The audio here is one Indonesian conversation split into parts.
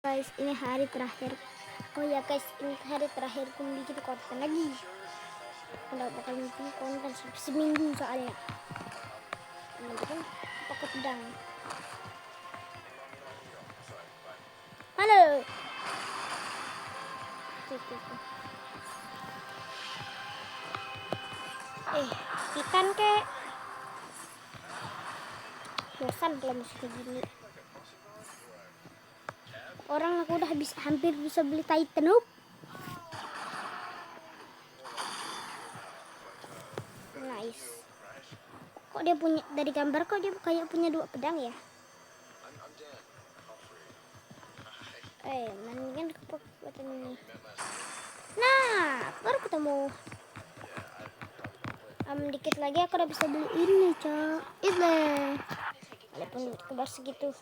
Guys, ini hari terakhir. Oh ya guys, ini hari terakhir aku bikin konten lagi. Aku nggak bakal bikin konten seminggu soalnya. Nanti kan pakai pedang. Halo. Tuh. Ikan kek. Bosan kalau masih kayak gini. Orang aku udah hampir bisa beli Titan up. Nice. Kok dia punya, dari gambar kok dia kayak punya 2 pedang ya? Mendingan kekuatan ini. Nah, baru ketemu. Dikit lagi aku udah bisa beli ini, Cok. Ini. Walaupun kebar segitu.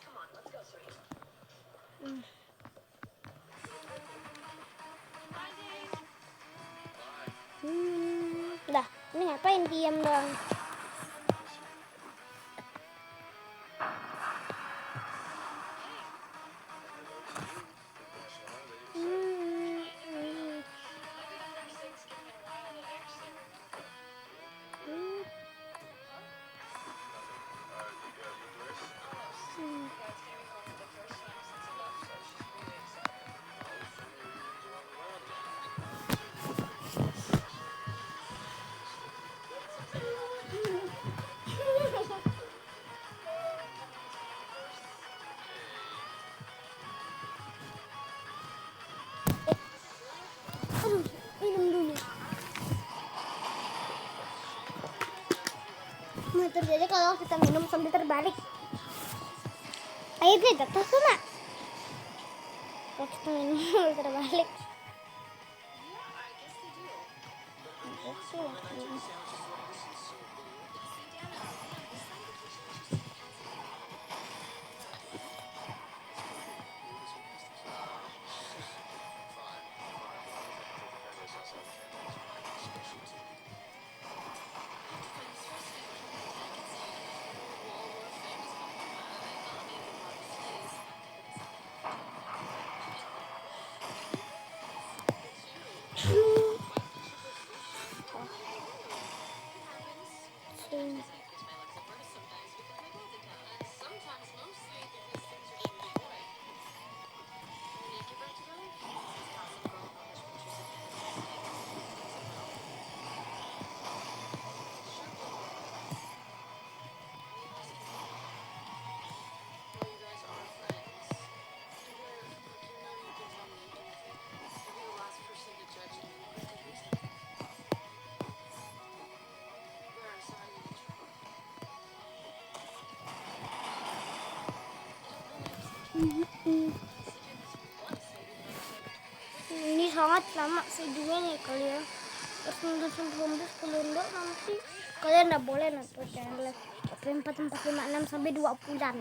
Dah, ini ngapain diam dong? Aduh, minum dulu. Nah, terjadi kalau kita minum sambil terbalik. Ayo guys, jatuh sama. Kalau kita minum sambil terbalik. Ini sangat lama videonya kali ya. Terus sebelum nanti kalian nggak boleh nonton channel 4456 sampai 2 bulan.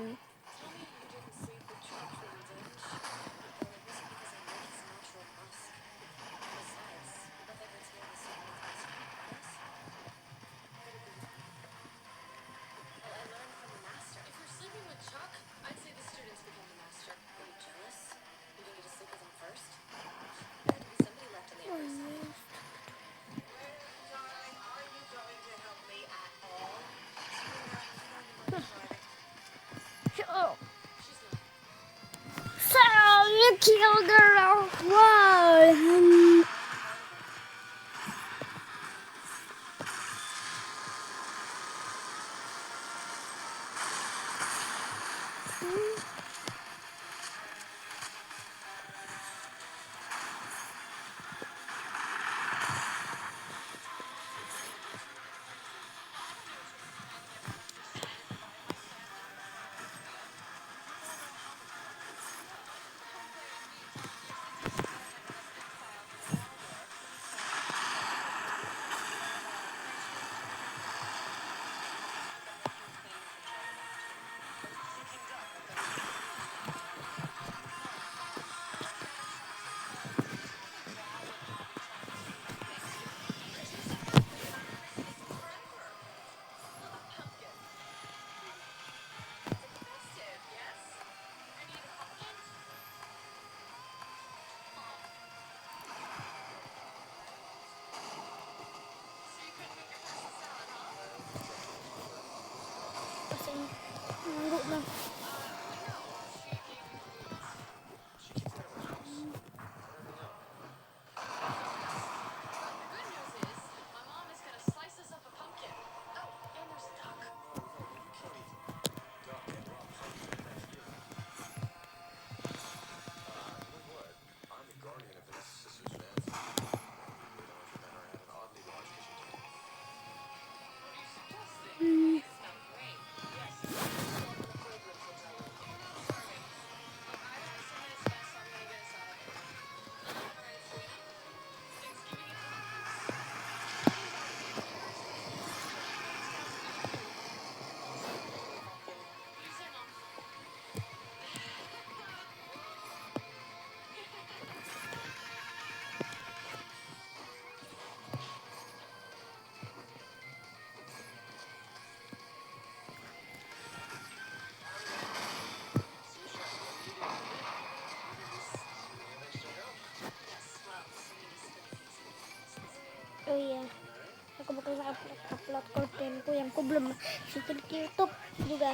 kontenku yang ku belum masukin ke YouTube juga.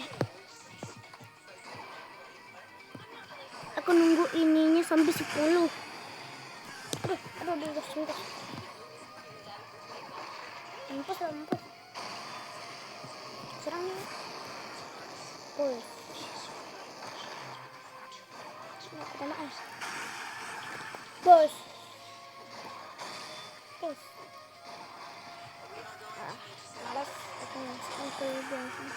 Aku nunggu ininya sampai 10. Aduh, sumpah. Mampus. Serang nih. Push. Nggak ketemaan. Push. Malas. Aku masukkan ke belakang.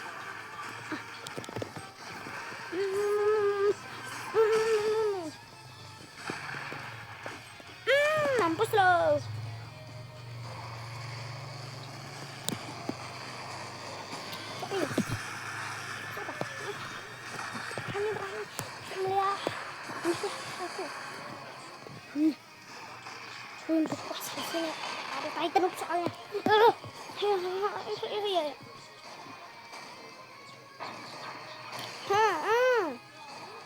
Mampus loh. Untuk pas kesini ada Titan soalnya. Iya.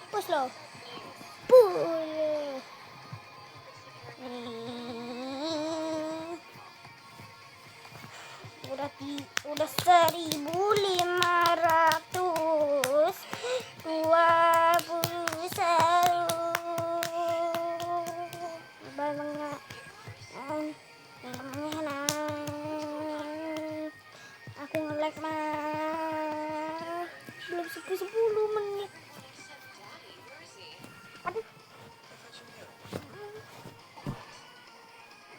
Push loh. Udah 1.521 aku nge-lag mah belum 10 menit. Aduh,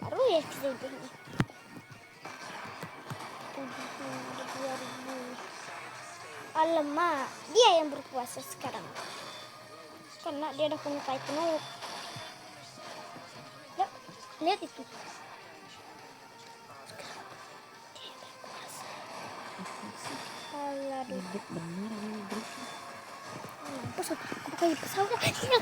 baru ya segini. 2000. Alamak, dia yang berkuasa sekarang karena dia udah punya Titan. Ya, lihat itu. Ribet bener ini grup. Mampus aku pakai pesawat. Hiya.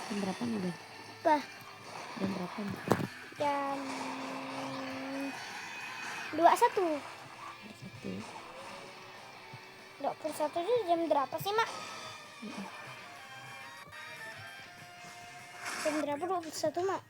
Jam berapa nih, Ben? Bah, Jam berapa nih? jam 21. 21 itu jam berapa sih, Mak? Jam berapa 21, Mak?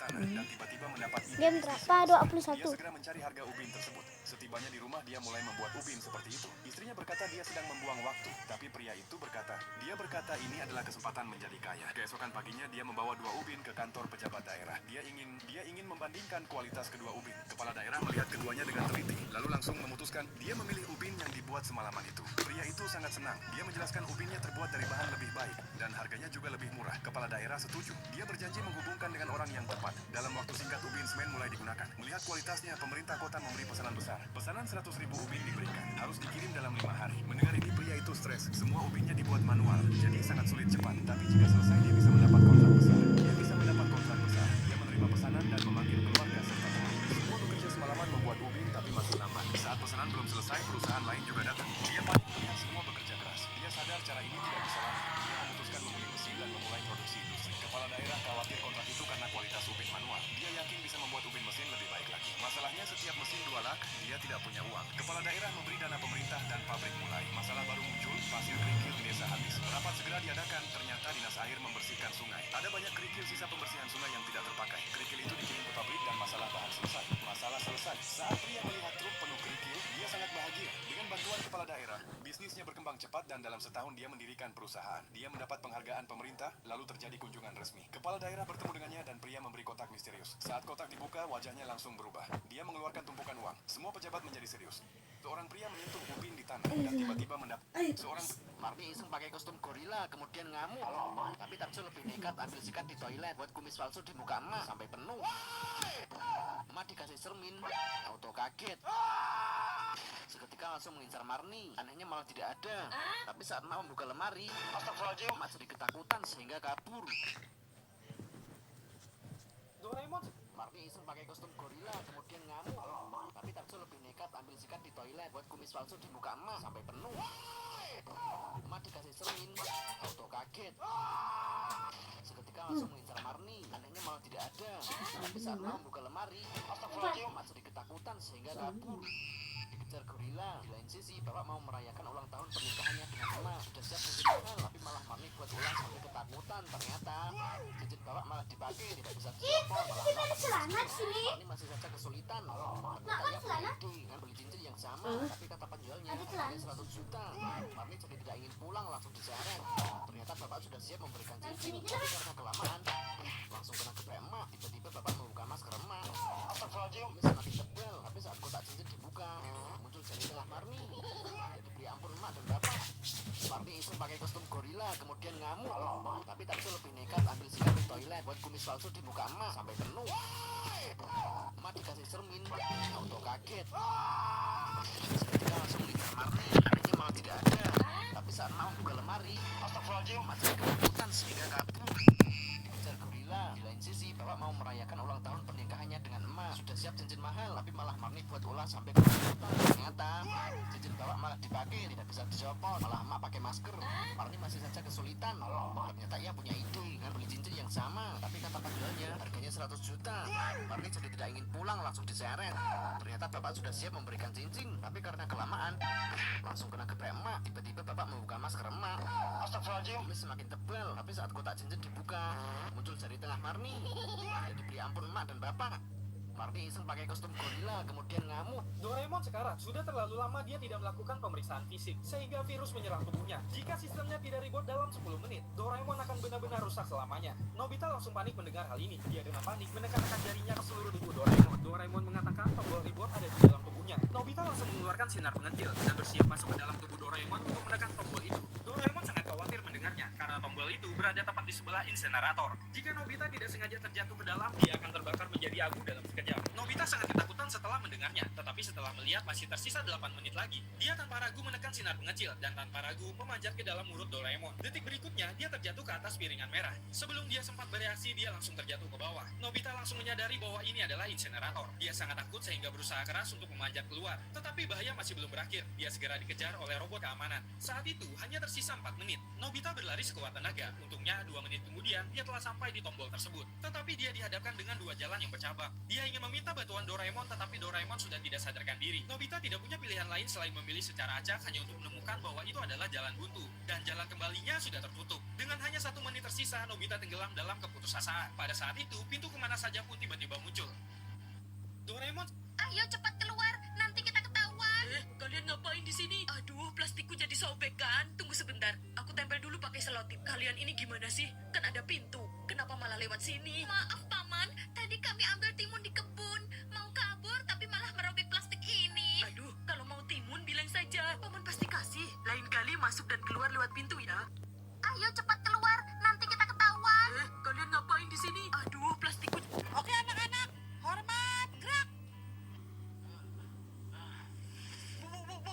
Dan tiba-tiba mendapat ide. Jam berapa Dia 21? segera mencari harga ubin tersebut. Setibanya di rumah, dia mulai membuat ubin seperti itu. Istrinya berkata dia sedang membuang waktu, tapi pria itu berkata ini adalah kesempatan menjadi kaya. Keesokan paginya dia membawa 2 ubin ke kantor pejabat daerah. Dia ingin membandingkan kualitas kedua ubin. Kepala daerah melihat keduanya dengan teliti, lalu langsung memutuskan dia memilih ubin yang dibuat semalaman itu. Pria itu sangat senang. Dia menjelaskan ubinnya terbuat dari bahan lebih baik dan harganya juga lebih murah. Kepala daerah setuju. Dia berjanji menghubungkan dengan orang yang tepat. Dalam waktu singkat ubin semen mulai digunakan. Melihat kualitasnya, pemerintah kota memberi pesanan besar. Pesanan 100.000 ubin diberikan. Harus dikirim dalam 5 hari. Mendengar ini pria itu stres. Semua ubinnya dibuat manual, jadi sangat sulit cepat. Tapi jika selesai dia bisa mendapat kontrak besar. Dia menerima pesanan dan memanggil keluarga serta teman. Semua bekerja semalaman membuat ubin tapi masih lambat. Saat pesanan belum selesai, perusahaan lain juga datang. Dia panik melihat semua bekerja keras. Dia sadar cara ini tidak bisa lama. Dia memutuskan membeli mesin dan memulai produksi industri. Kepala daerah khawatir kontrak itu karena kualitas ubin manual. Dia yakin bisa membuat ubin mesin lebih baik lagi. Masalahnya setiap mesin 2 lak, dia tidak punya uang. Kepala daerah memberi dana pemerintah dan pabrik mulai. Masalah baru muncul, pasir kerikil di desa habis. Rapat segera diadakan, ternyata dinas air membersihkan sungai. Ada banyak kerikil sisa pembersihan sungai yang tidak terpakai. Kerikil itu dikirim ke pabrik dan masalah bahan selesai. Saat pria melihat truk penuh kerikil, dia sangat bahagia. Dengan bantuan Bisnisnya berkembang cepat dan dalam setahun dia mendirikan perusahaan. Dia mendapat penghargaan pemerintah, lalu terjadi kunjungan resmi. Kepala daerah bertemu dengannya dan pria memberi kotak misterius. Saat kotak dibuka, wajahnya langsung berubah. Dia mengeluarkan tumpukan uang. Semua pejabat menjadi serius. Seorang pria menyentuh ubin di tanah dan tiba-tiba mendapat seorang Marni iseng pakai kostum gorila, kemudian ngamuk. Tapi Tarjo lebih nekat ambil sikat di toilet buat kumis palsu di muka emak sampai penuh. Emak dikasih cermin, auto kaget. Seketika langsung mengincar Marni. Anehnya malah tidak ada. Tapi saat emak membuka lemari, astagfirullahaladzim, emak jadi ketakutan sehingga kabur. Doraemon, Marni iseng pakai kostum gorila, kemudian ngamuk. Tapi Tarjo lebih nekat ambil sikat di toilet buat kumis palsu di muka emak sampai penuh. Emak dikasih cermin, auto kaget. Seketika langsung mengincar Marni. Anehnya malah tidak ada. Tapi saat emak membuka lemari, astagfirullahaladzim, emak jadi ketakutan sehingga kabur. Dikejar gorila. Di lain sisi, bapak mau merayakan ulang tahun pernikahannya dengan emak. Sudah siap cincin mahal, tapi malah Marni buat ulang sampai ketakutan. Ternyata cincin bapak malah dipakai, tidak bisa dicopot. Malah emak pakai celana di sini. Marni masih saja kesulitan. Ternyata kan ia punya celana? ide dengan beli cincin yang sama, tapi kata penjualnya Ada celana. harganya 100 juta. Marni jadi tidak ingin pulang, langsung diseret. Ternyata bapak sudah siap memberikan cincin, tapi karena kelamaan langsung kena geprek emak. Tiba-tiba bapak membuka masker emak. Astagfirullahaladzim, ini semakin tebal. Tapi saat kotak cincin dibuka, muncul jari tengah Marni. Jadi beri ampun emak dan bapak. Marni iseng pakai kostum gorila, kemudian ngamuk. Tapi Tarjo lebih nekat ambil sikat di toilet buat kumis palsu di muka emak sampai penuh. Emak dikasih cermin, auto kaget. Seketika langsung mengincar Marni. Anehnya malah tidak ada. Tapi saat emak membuka lemari, astagfirullahaladzim, emak jadi ketakutan sehingga kabur. Dikejar gorila. Di lain sisi, bapak mau merayakan ulang tahun pernikahannya dengan emak. Sudah siap cincin mahal, tapi malah Marni buat ulah sampai ketakutan. Ternyata cincin bapak malah dipakai, tidak bisa dicopot. Malah emak pakai masker. Marni masih saja kesulitan. Ternyata ia punya ide dengan beli cincin yang sama, tapi kata penjualnya harganya 100 juta. Marni jadi tidak ingin pulang, langsung diseret. Ternyata bapak sudah siap memberikan cincin, tapi karena kelamaan langsung kena geprek emak. Tiba-tiba bapak membuka masker emak. Astagfirullahaladzim, ini semakin tebal. Tapi saat kotak cincin dibuka, muncul jari tengah Marni. Jadi beri ampun emak dan bapak. Marni iseng pakai kostum gorila, kemudian ngamuk. Doraemon sekarang sudah terlalu lama dia tidak melakukan pemeriksaan fisik, sehingga virus menyerang tubuhnya. Jika sistemnya tidak reboot dalam 10 menit, Doraemon akan benar-benar rusak selamanya. Nobita langsung panik mendengar hal ini. Dia dengan panik menekan-nekan jarinya ke seluruh tubuh Doraemon. Doraemon mengatakan tombol reboot ada di dalam tubuhnya. Nobita langsung mengeluarkan sinar pengentil dan bersiap masuk ke dalam tubuh Doraemon untuk menekan tombol itu. Doraemon sangat khawatir mendengarnya, karena tombol itu berada tepat di sebelah insenerator. Jika Nobita tidak sengaja terjatuh ke dalam, dia akan terbakar menjadi abu dalam sekejap. Nobita sangat ketakutan setelah mendengarnya, tetapi setelah melihat masih tersisa 8 menit lagi, dia tanpa ragu menekan sinar pengecil dan tanpa ragu memanjat ke dalam mulut Doraemon. Detik berikutnya, dia terjatuh ke atas piringan merah. Sebelum dia sempat bereaksi, dia langsung terjatuh ke bawah. Nobita langsung menyadari bahwa ini adalah insenerator. Dia sangat takut sehingga berusaha keras untuk memanjat keluar. Tetapi bahaya masih belum berakhir. Dia segera dikejar oleh robot keamanan. Saat itu, hanya tersisa 4 menit. Nobita berlari sekuat tenaga. Untungnya, 2 menit kemudian, dia telah sampai di tombol tersebut. Tetapi dia dihadapkan dengan 2 jalan yang bercabang. Dia ingin meminta bantuan Doraemon, tetapi Doraemon sudah tidak sadarkan diri. Nobita tidak punya pilihan lain selain memilih secara acak hanya untuk menemukan bahwa itu adalah jalan buntu. Dan jalan kembalinya sudah tertutup. Dengan hanya 1 menit tersisa, Nobita tenggelam dalam keputusasaan. Pada saat itu, pintu kemana saja pun tiba-tiba muncul. Doraemon, Ayo cepat keluar, nanti kita ketahuan. Kalian ngapain di sini? Aduh, plastikku jadi sobek kan? Tunggu sebentar, aku tempel dulu pakai selotip. Kalian ini gimana sih? Kan ada pintu. Kenapa malah lewat sini? Maaf, Paman. Tadi kami ambil timun di kebun. Mau kabur, tapi malah merobek plastik ini. Aduh, kalau mau timun bilang saja. Paman pasti kasih. Lain kali masuk dan keluar lewat pintu ya. Ayo cepat keluar, nanti kita ketahuan. Kalian ngapain di sini? Aduh, plastikku. Oke, anak-anak. Hormat, gerak.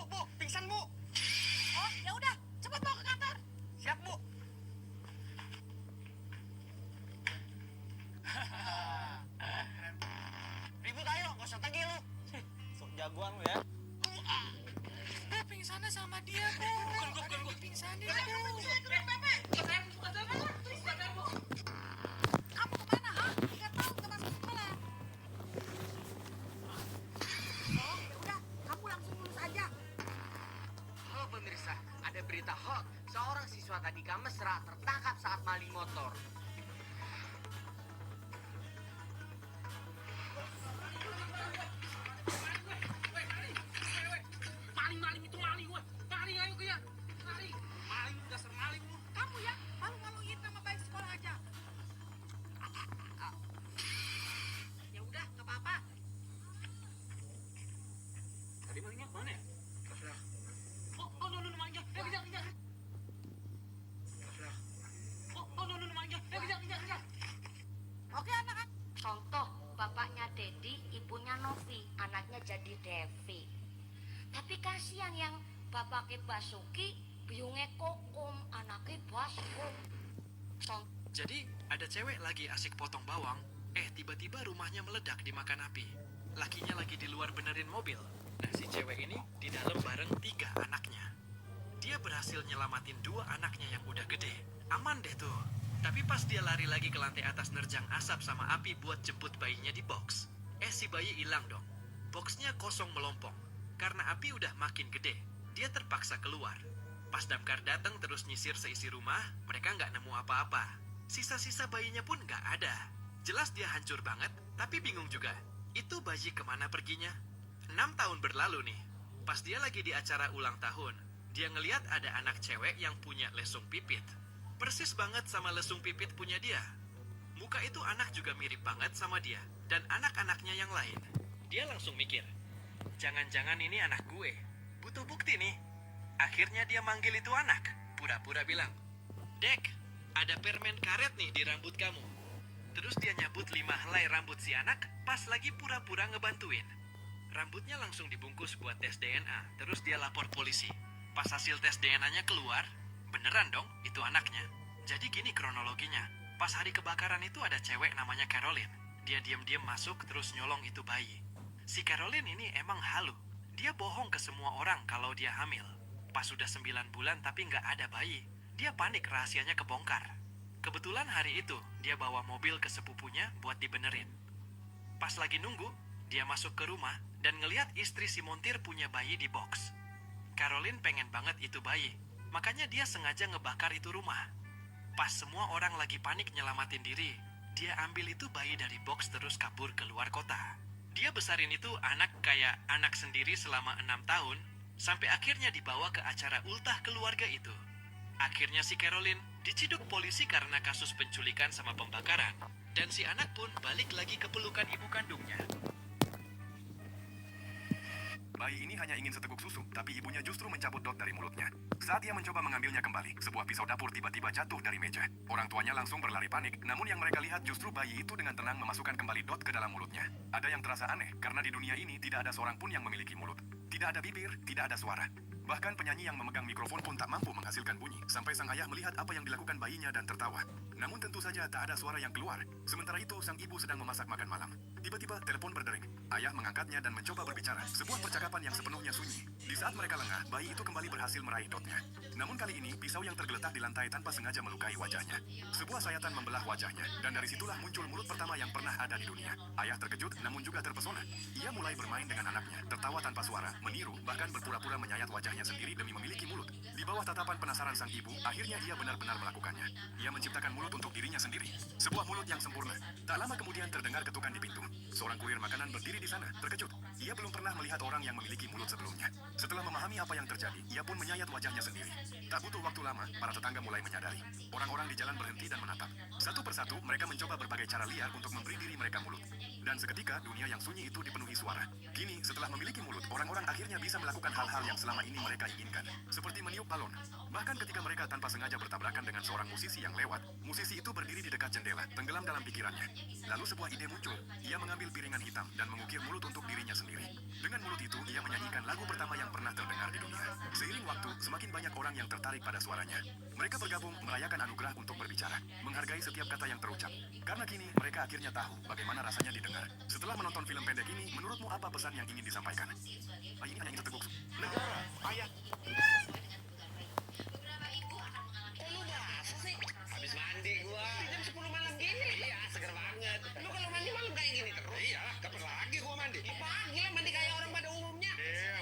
Bu, pingsan, Bu. Oh, ya udah, cepat bawa ke kantor. Siap, Bu. Ribut ayo, gak usah tagih lu. sok jagoan lu ya. Bu, pingsannya sama dia, Bu. Bukan gue pingsanin, Bu. Kamu kemana, ha? Nggak tahu, nggak masuk sekolah. Oh, ya udah, kamu langsung lulus aja. Halo pemirsa, ada berita hoax. Seorang siswa tadika mesra tertangkap saat maling motor. Maling itu maling, wah. Maling, ayo ke ya. Novi, anaknya jadi Devi. Tapi kasihan yang bapaknya Basuki, biungnya Kokom, anaknya Baskom. Jadi ada cewek lagi asik potong bawang, tiba-tiba rumahnya meledak dimakan api. Lakinya lagi di luar benerin mobil. Nah si cewek ini di dalam bareng 3 anaknya. Dia berhasil nyelamatin 2 anaknya yang udah gede. Aman deh tuh. Tapi pas dia lari lagi ke lantai atas nerjang asap sama api buat jemput bayinya di box. Si bayi hilang dong. Boxnya kosong melompong. Karena api udah makin gede, dia terpaksa keluar. Pas damkar datang terus nyisir seisi rumah, mereka nggak nemu apa-apa. Sisa-sisa bayinya pun nggak ada. Jelas dia hancur banget, tapi bingung juga. Itu bayi kemana perginya? 6 tahun berlalu nih. Pas dia lagi di acara ulang tahun, dia ngeliat ada anak cewek yang punya lesung pipit. Persis banget sama lesung pipit punya dia. Muka itu anak juga mirip banget sama dia dan anak-anaknya yang lain. Dia langsung mikir, jangan-jangan ini anak gue. Butuh bukti nih. Akhirnya dia manggil itu anak. Pura-pura bilang, "Dek, ada permen karet nih di rambut kamu." Terus dia nyabut 5 helai rambut si anak pas lagi pura-pura ngebantuin. Rambutnya langsung dibungkus buat tes DNA. Terus dia lapor polisi. Pas hasil tes DNA-nya keluar, beneran dong itu anaknya. Jadi gini kronologinya. Pas hari kebakaran itu ada cewek namanya Caroline. Dia diam-diam masuk terus nyolong itu bayi. Si Caroline ini emang halu. Dia bohong ke semua orang kalau dia hamil. Pas sudah 9 bulan tapi nggak ada bayi. Dia panik rahasianya kebongkar. Kebetulan hari itu dia bawa mobil ke sepupunya buat dibenerin. Pas lagi nunggu, dia masuk ke rumah dan ngelihat istri si montir punya bayi di box. Caroline pengen banget itu bayi. Makanya dia sengaja ngebakar itu rumah. Pas semua orang lagi panik nyelamatin diri, dia ambil itu bayi dari box terus kabur ke luar kota. Dia besarin itu anak kayak anak sendiri selama 6 tahun, sampai akhirnya dibawa ke acara ultah keluarga itu. Akhirnya si Caroline diciduk polisi karena kasus penculikan sama pembakaran. Dan si anak pun balik lagi ke pelukan ibu kandungnya. Bayi ini hanya ingin seteguk susu, tapi ibunya justru mencabut Dot dari mulutnya. Saat ia mencoba mengambilnya kembali, sebuah pisau dapur tiba-tiba jatuh dari meja. Orang tuanya langsung berlari panik, namun yang mereka lihat justru bayi itu dengan tenang memasukkan kembali Dot ke dalam mulutnya. Ada yang terasa aneh, karena di dunia ini tidak ada seorang pun yang memiliki mulut. Tidak ada bibir, tidak ada suara. Bahkan penyanyi yang memegang mikrofon pun tak mampu menghasilkan bunyi, sampai sang ayah melihat apa yang dilakukan bayinya dan tertawa. Namun tentu saja tak ada suara yang keluar. Sementara itu, sang ibu sedang memasak makan malam. Tiba-tiba telepon berdering. Ayah mengangkatnya dan mencoba berbicara. Sebuah percakapan yang sepenuhnya sunyi. Di saat mereka lengah, bayi itu kembali berhasil meraih Dotnya. Namun kali ini, pisau yang tergeletak di lantai tanpa sengaja melukai wajahnya. Sebuah sayatan membelah wajahnya, dan dari situlah muncul mulut pertama yang pernah ada di dunia. Ayah terkejut, namun juga terpesona. Ia mulai bermain dengan anaknya, tertawa tanpa suara, meniru, bahkan berpura-pura menyayat wajahnya sendiri demi memiliki mulut. Di bawah tatapan penasaran sang ibu, akhirnya ia benar-benar melakukannya. Ia menciptakan mulut untuk dirinya sendiri. Sebuah mulut yang sempurna. Tak lama kemudian terdengar ketukan di pintu. Seorang kurir makanan berdiri di sana, terkejut. Ia belum pernah melihat orang yang memiliki mulut sebelumnya. Setelah memahami apa yang terjadi, ia pun menyayat wajahnya sendiri. Tak butuh waktu lama, para tetangga mulai menyadari. Orang-orang di jalan berhenti dan menatap. Satu persatu, mereka mencoba berbagai cara liar untuk memberi diri mereka mulut. Dan seketika, dunia yang sunyi itu dipenuhi suara. Kini, setelah memiliki mulut, orang-orang akhirnya bisa melakukan hal-hal yang selama ini mereka inginkan. Seperti meniup balon. Bahkan ketika mereka tanpa sengaja bertabrakan dengan seorang musisi yang lewat, musisi itu berdiri di dekat jendela, tenggelam dalam pikirannya. Lalu sebuah ide muncul. Ia mengambil piringan hitam dan mengukir mulut untuk dirinya sendiri. Dengan mulut itu, ia menyanyikan lagu pertama yang pernah terdengar di dunia. Seiring waktu, semakin banyak orang yang tertarik pada suaranya. Mereka bergabung merayakan anugerah untuk berbicara, menghargai setiap kata yang terucap. Karena kini, mereka akhirnya tahu bagaimana rasanya didengar. Setelah menonton film pendek ini, menurutmu apa pesan yang ingin disampaikan? Ini hanya ingin seteguk negara, ayah. Habis mandi gua. Jam 10 malam gini. Iya, seger banget. Lu kalau mandi malam kayak gini terus? Iya, kapan lagi gua mandi? Ya pagi lah, mandi kayak orang pada umumnya.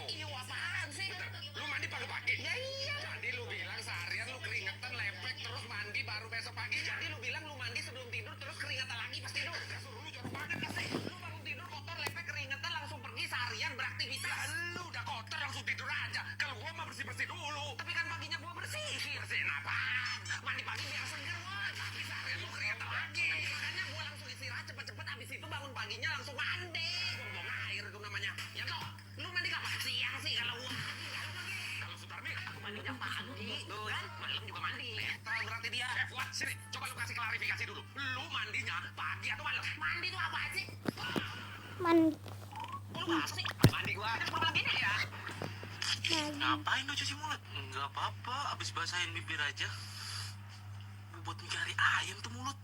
Iya, apaan sih? Bentar, lu mandi pagi-pagi? Ya iya. Jadi lu bilang seharian lu keringetan, lepek, terus mandi baru besok pagi. Jadi lu bilang lu mandi sebelum tidur, terus keringetan lagi pas tidur. Ya suruh lu jorok banget kasih. Lu bangun tidur kotor, lepek, keringetan, langsung pergi seharian beraktivitas. Lah, lu udah kotor langsung tidur aja. Kalau gua mah bersih-bersih dulu. Tapi kan paginya gua bersih. Bersihin apaan? Mandi pagi biar seger, woy. Tapi seharian lu keringetan lagi. Makanya gua langsung istirahat cepet-cepet, abis itu bangun paginya langsung mandi. Buang air itu namanya. Ya toh, lu mandi kapan? Siang sih kalau gua. Kalau Sutarmi, aku mandinya pagi. Malam juga mandi. Netral berarti dia. Fuad, sini. Coba lu kasih klarifikasi dulu. Lu mandinya pagi atau malam? Mandi itu apa sih? Man Masa sih? Mandi gua. Jam 10 malam gini ya. Ngapain lo cuci mulut? Enggak apa-apa, abis basahin bibir aja. Buat mencari ayam tuh mulut.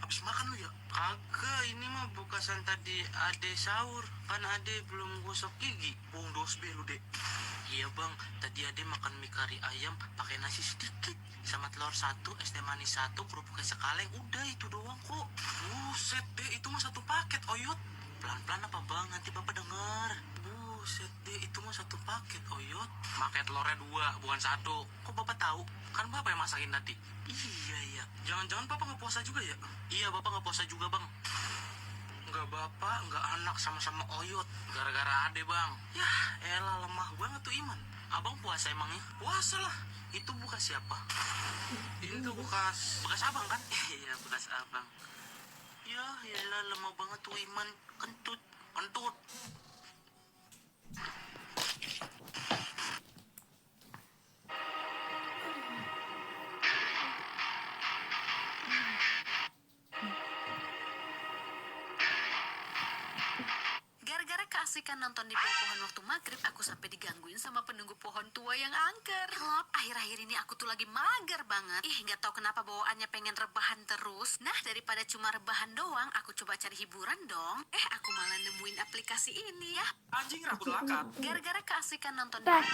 Abis makan lu ya? Kagak, ini mah bukasan tadi ade sahur. Kan ade belum gosok gigi. Bohong dos be lu, Dek. Iya bang, tadi ade makan mie kari ayam pakai nasi sedikit. Sama telur 1, es teh manis 1, kerupuknya sekaleng. Udah itu doang kok. Buset deh, itu mah 1 paket, Oyot. Pelan-pelan apa bang, nanti bapak denger. Buset deh, itu mah 1 paket, Oyot. Makai telurnya 2, bukan 1. Kok bapak tahu? Kan bapak yang masakin tadi. Iya. Jangan-jangan bapak nggak puasa juga ya? Iya, bapak nggak puasa juga bang. Nggak bapak, nggak anak, sama-sama Oyot. Gara-gara ade bang. Yah, elah lemah banget tuh iman. Abang puasa emangnya? Puasa lah. Itu bekas siapa? Ini tuh bekas abang kan? Iya, bekas abang. Ya, elah lemah banget tuh iman. Kentut. Gara-gara keasikan nonton di bawah pohon waktu maghrib, aku sampai digangguin sama penunggu pohon tua yang angker. Klop, akhir-akhir ini aku tuh lagi mager banget. Ih, nggak tahu kenapa bawaannya pengen rebahan terus. Nah, daripada cuma rebahan doang, aku coba cari hiburan dong. Aku malah nemuin aplikasi ini ya. Anjing rambut lakat. Gara-gara keasikan nonton di waktu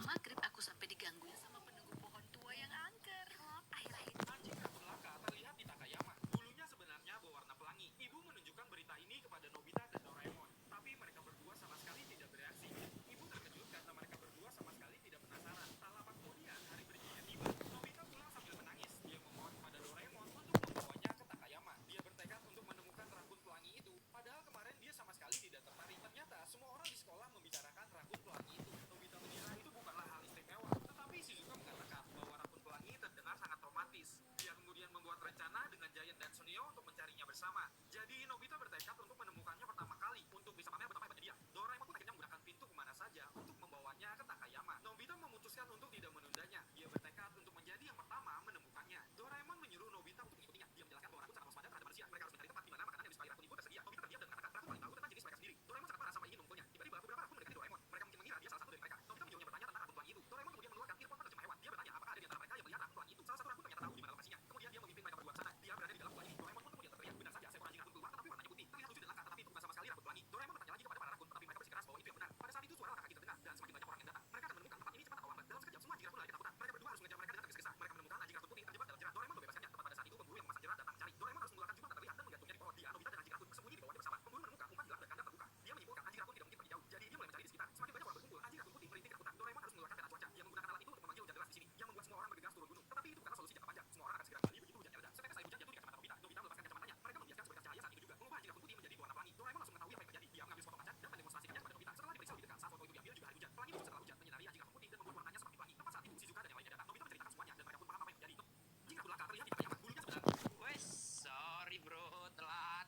maghrib, aku sampai digangguin sama penunggu pohon tua yang angker. Klop, akhir-akhir Anjing rambut lakat terlihat di Takayama. Bulunya sebenarnya berwarna pelangi. Ibu menunjukkan berita ini kepada Nobita dan Doraemon. Tapi mereka berdua sama sekali tidak bereaksi. Ibu terkejut karena mereka berdua sama sekali tidak penasaran. Tak lama kemudian, hari berikutnya tiba. Nobita pulang sambil menangis. Dia memohon kepada Doraemon untuk membawanya ke Takayama. Dia bertekad untuk menemukan racun pelangi itu. Padahal kemarin dia sama sekali tidak tertarik. Ternyata semua orang di sekolah membicarakan racun pelangi itu. Nobita mengira itu bukanlah hal istimewa. Tetapi Shizuka mengatakan bahwa racun pelangi terdengar sangat romantis. Dia kemudian membuat rencana dengan Giant dan Sunio untuk mencarinya bersama. Jadi Nobita bertekad untuk menemukannya pertama kali untuk bisa pamer betapa hebatnya dia. Doraemon pun akhirnya menggunakan pintu kemana saja untuk membawanya ke Takayama. Nobita memutuskan untuk tidak menundanya. Dia bertekad untuk menjadi yang pertama menemukannya. Doraemon menyuruh Nobita untuk mengikutinya. Dia menjelaskan bahwa racun sangat waspada terhadap manusia. Mereka harus mencari tempat di mana makanan yang disukai racun itu tersedia. Nobita terdiam dan mengatakan racun paling tahu tentang jenis mereka sendiri. Doraemon sangat marah sama ingin memukulnya. Tiba-tiba beberapa racun mendekati Doraemon. Mereka mungkin mengira dia salah satu dari mereka. Nobita menyuruhnya bertanya tentang racun pelangi itu. Doraemon kemudian mengeluarkan earphone penerjemah hewan. Dia bertanya apakah ada di antara mereka yang melihat racun pelangi itu. Salah satu racun ternyata tahu di mana lokasinya. Kemudian dia memimpin mereka berdua ke sana. Dia berada di dalam gua ini. Doraemon pun kemudian terlihat. Benar saja, seekor anjing racun keluar tetapi warnanya putih. Terlihat lucu dan langka, tetapi itu bukan sama sekali racun pelangi. Doraemon bertanya lagi kepada para racun, tetapi mereka bersikeras bahwa itu yang benar. Pada saat itu suara langkah kaki terdengar dan semakin banyak orang yang datang. Mereka akan menemukan tempat ini cepat atau lambat. Dalam sekejap semua anjing racun lari ketakutan. Mereka berdua harus mengejar mereka dengan tergesa-gesa. Mereka menemukan anjing racun putih terjebak dalam jerat. Doraemon membebaskannya. Tepat pada saat itu pemburu yang memasang jerat datang mencari. Doraemon harus mengeluarkan jubah tak terlihat dan menggantungnya di pohon. Dia, Nobita dan anjing racun bersembunyi di bawahnya bersama. Pemburu menemukan umpan gelap dan kandang terbuka. Dia menyimpulkan anjing racun tidak mungkin pergi jauh. Jadi dia mulai mencari di sekitar. Semakin banyak orang berkumpul, anjing racun putih merintih ketakutan. Doraemon harus mengeluarkan peta cuaca. Dia menggunakan alat itu untuk memanggil hujan deras di sini, yang membuat semua orang bergegas turun gunung. Tetapi itu bukanlah solusi jangka panjang. Semua orang akan segera kembali begitu hujannya reda. Setetes air hujan jatuh di kacamata Nobita. Nobita melepaskan kacamatanya. Mereka membiaskan seberkas cahaya saat itu juga, mengubah anjing racun putih menjadi berwarna pelangi. Doraemon langsung mengetahui apa yang terjadi. Dia mengambil sepotong kaca dan mendemonstrasikannya kepada Nobita. Setelah diperiksa lebih dekat, saat foto itu diambil juga hari hujan. Pelangi muncul setelah hujan, menyinari anjing racun putih dan membuat warnanya semakin pelangi. Tepat saat itu Shizuka dan yang lainnya datang. Nobita menceritakan semuanya dan mereka pun paham apa yang terjadi. Anjing racun langka terlihat di Takayama. Bulunya sebenarnya. Wes, sorry bro, telat.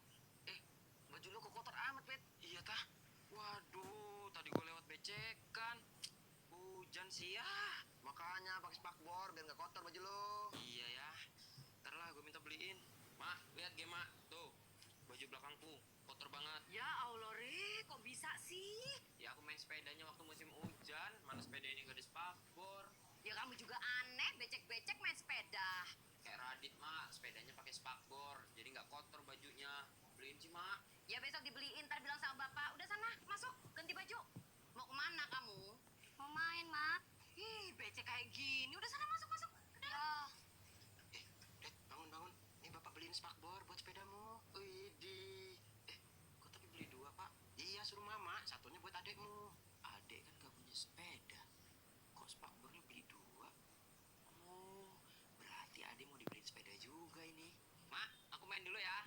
Baju lu kok kotor amat, Pet. Iya tah. Waduh, tadi gue lewat becekan. Hujan sih ya. Makanya pakai spakbor biar nggak kotor baju lu. Iya ya. Ntar lah gue minta beliin. Mak, lihat Ge, Mak. Tuh, baju belakangku kotor banget. Ya Allah, Re, kok bisa sih? Ya aku main sepedanya waktu musim hujan. Mana sepeda ini gak ada spakbor. Ya kamu juga aneh, becek-becek main sepeda. Kayak Radit, Mak. Sepedanya pakai spakbor. Jadi nggak kotor bajunya. Beliin sih, Mak. Ya besok dibeliin, ntar bilang sama bapak. Udah sana, masuk, ganti baju. Mau kemana kamu? Mau main, Mak. Ih, becek kayak gini. Udah sana, masuk. Ke dalam. Pet, bangun. Nih bapak beliin spakbor buat sepedamu. Widih. Kok tapi beli 2, Pak? Iya, suruh mama. Satunya buat adekmu. Adek kan gak punya sepeda. Kok spakbornya beli 2? Oh, berarti adek mau dibeliin sepeda juga ini. Mak, aku main dulu ya.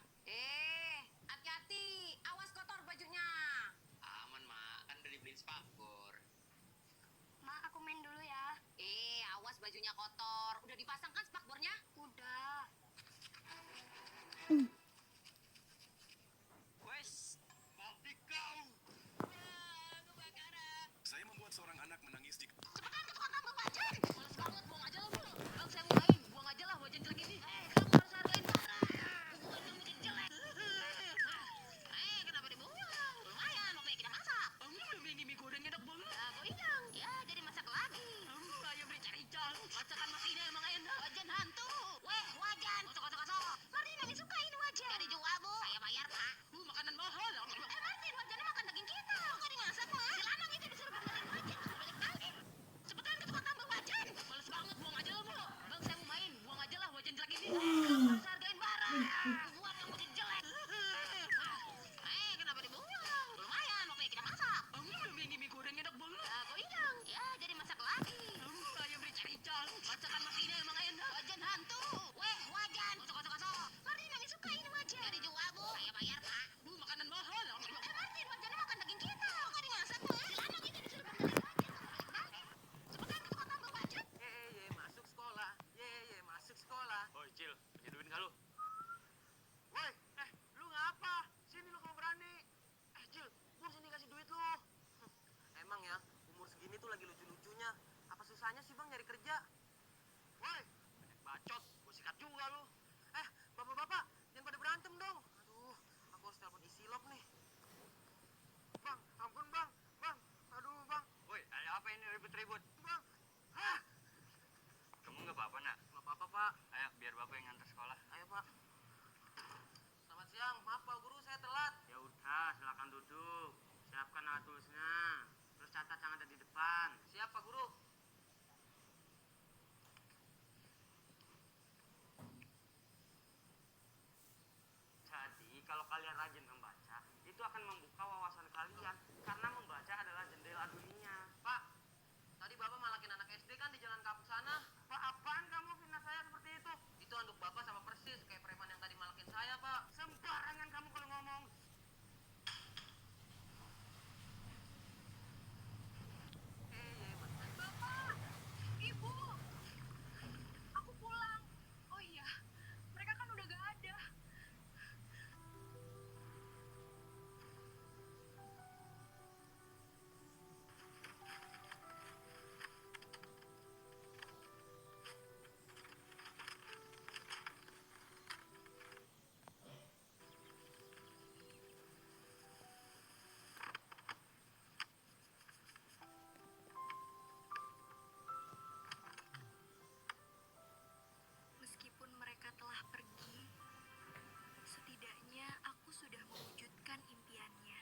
Hati-hati. Awas kotor bajunya. Aman, Mak. Kan udah dibeliin spakbor. Mak, aku main dulu ya. Awas bajunya kotor. Udah dipasang kan spakbornya? Udah. Wes, mati kau. Kebakaran. Saya membuat seorang anak menangis jika Cepetan ke kotak bapak, Cek. Males banget, buang aja lah, Bu. Bang, saya mau main. Buang aja lah wajan jelek ini. Kamu harus hargain Bapak. Pak. Ayo, biar Bapak yang ngantar sekolah. Ayo, Pak. Selamat siang. Maaf, Pak Guru, saya telat. Ya udah, silakan duduk. Siapkan alat tulisnya. Terus catat yang ada di depan. Siap, Pak Guru. Jadi, kalau kalian rajin membaca, itu akan membuka wawasan kalian. Karena membaca adalah jendela dunia. Pak, tadi Bapak malakin anak SD kan di jalan kapuk sana. Pak, apaan kamu fitnah saya seperti itu? Itu anduk Bapak sama persis kayak preman yang tadi malakin saya, Pak. Sembarangan kamu kalau ngomong. Bapak, Ibu, aku pulang. Oh iya, mereka kan udah gak ada. Meskipun mereka telah pergi, setidaknya aku sudah mewujudkan impiannya.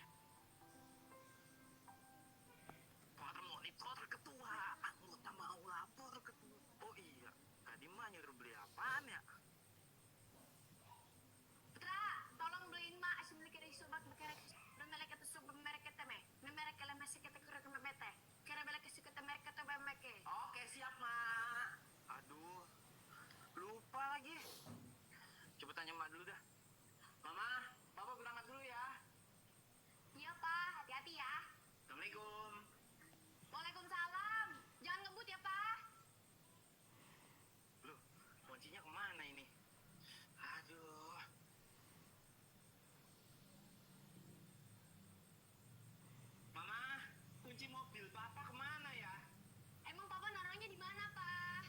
Pak Monitor ketua, anggota mau lapor ketua. Oh iya, tadi mah nyuruh beli apaan ya? Putra, tolong beliin mak asli kira subat berkerek bermelek atau sub bermerek teme. Memerek kalau masih kita kurang membete. Kira belak suka temerek atau bermerek. Oke, siap, Mak. Aduh, lupa lagi. Coba tanya Mak dulu dah. Mama, Papa berangkat dulu ya. Iya, Pak. Hati-hati ya. Assalamualaikum. Waalaikumsalam. Jangan ngebut ya, Pak. Loh, kuncinya kemana ini? Aduh. Mama, kunci mobil Papa kemana ya? Emang Papa naruhnya di mana, Pak?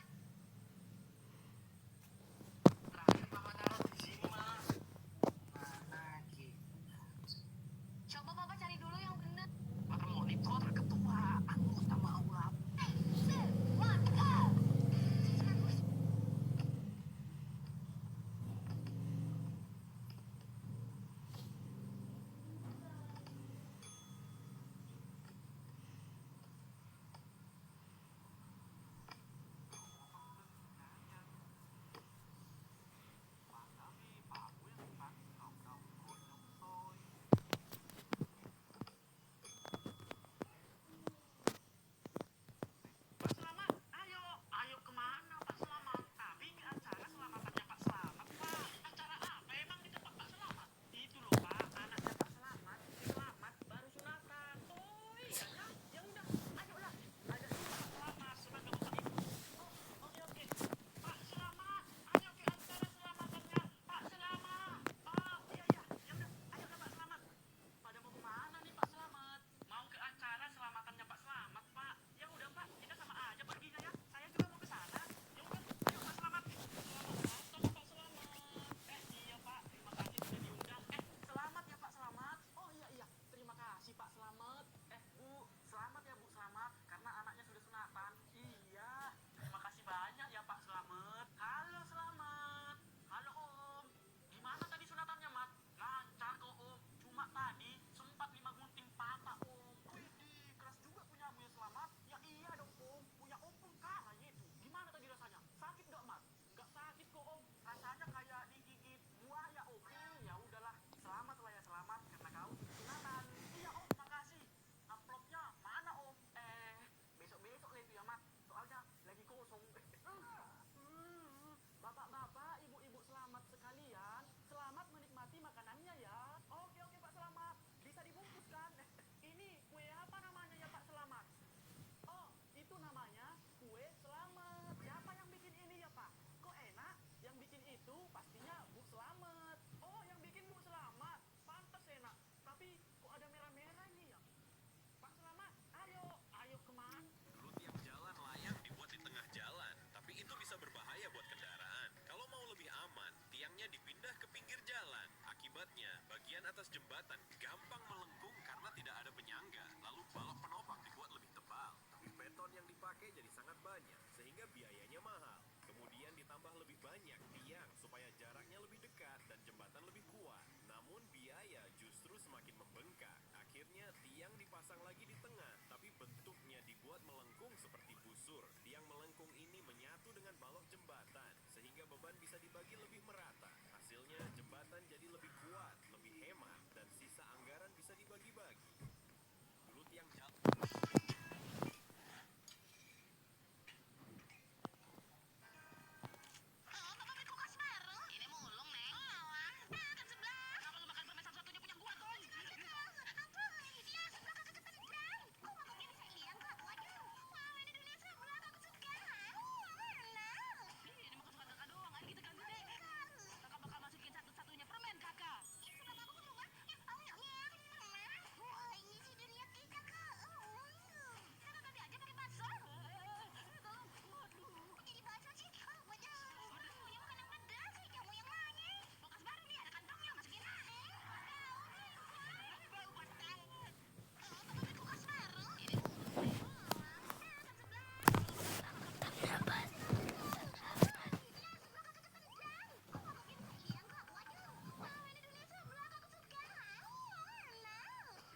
Terakhir Papa taruh di sini, Ma. Mana gitu? Coba Papa cari dulu yang bener. Pak Monitor ketua, anggota mau lapor. Mantap. Pak Selamat, ayo, ayo kemana Pak Selamat? Tapi ke acara selamatannya Pak Selamat, Pak. Acara apa emang di tempat Pak Selamat? Itu loh Pak, anaknya Pak Selamat, si Selamat baru sunatan. Oh iya ya, ya udah, ayolah. Ada Pak Selamat, sebagai bapak ibu. Oh, oke oke. Pak Selamat, ayo ke acara selamatannya Pak Selamat. Oh iya iya, ya udah, ayo Pak Selamat. Pada mau kemana nih Pak Selamat? Mau ke acara selamatannya Pak Selamat, Pak. Ya udah Pak, kita sama aja perginya ya. Saya juga mau ke sana. Ya udah, yuk Pak Selamat. Selamat datang Pak Selamat. Iya Pak, terima kasih sudah diundang. Selamat ya Pak Selamat. Oh iya iya, terima kasih Pak Selamat. Bu, selamat ya Bu Selamat, karena anaknya sudah sunatan. Iya, terima kasih banyak ya Pak Selamat. Halo Selamat. Halo Om. Gimana tadi sunatannya, Mat? Lancar kok Om. Cuma tadi sempat 5 gunting patah Om. Widih, keras juga punyamu ya Selamat. Ya iya dong Om. Punya Om pun kalah itu. Gimana tadi rasanya? Sakit gak Mat? Gak sakit kok Om. Rasanya kayak digigit buaya Om. Ya udahlah. Selamat lah ya Selamat karena kau sunatan. Iya Om, makasih. Amplopnya mana Om? Besok-besok lah itu ya Mat. Soalnya lagi kosong. Bapak-bapak, ibu-ibu Selamat sekalian, selamat menikmati makanannya ya. Oke oke Pak Selamat, bisa dibungkus kan? Ini kue apa namanya ya Pak Selamat? Oh, itu namanya kue Selamat. Siapa yang bikin ini ya Pak? Kok enak? Yang bikin itu pastinya Bu Selamat. Oh, yang bikin Bu Selamat. Pantas enak. Tapi kok ada merah-merah ini ya? Pak Selamat, ayo, ayo kemana? Dulu tiap jalan layak dibuat di tengah jalan, tapi itu bisa berbahaya buat kendaraan. Kalau mau lebih aman, tiangnya dipindah ke pinggir jalan. Akibatnya, bagian atas jembatan gampang melengkung karena tidak ada penyangga. Lalu balok penopang dibuat lebih tebal. Tapi beton yang dipakai jadi sangat banyak, sehingga biayanya mahal. Kemudian ditambah lebih banyak dipasang lagi di tengah, tapi bentuknya dibuat melengkung seperti busur. Tiang melengkung ini menyatu dengan balok jembatan, sehingga beban bisa dibagi lebih merata. Hasilnya, jembatan jadi lebih kuat, lebih hemat, dan sisa anggaran bisa dibagi-bagi. Dulu tiang Ini mulung, Neng. Kan sebelah. Kenapa lu makan permen satu-satunya punya gua, Tong? Iya, sebelah kakak ketendang. Kok mangkok ini saya lihat, Kak? Waduh. Wow, ini dunia sebelah aku suka. Ini mah kesukaan kakak doang. Ayo kita ganti deh. Kakak bakal masukin satu-satunya permen, Kakak. Ih, sebelah aku berubah. Wah, ini sih dunia kita, Kak. Kakak ganti aja pakai bakso. Waduh. Kok jadi bakso sih? Waduh. Yang makan yang pedas, kamu yang mana? Kulkas baru nih, ada kantongnya, masukin aja. Bau banget. Kakak beli kulkas baru? Ini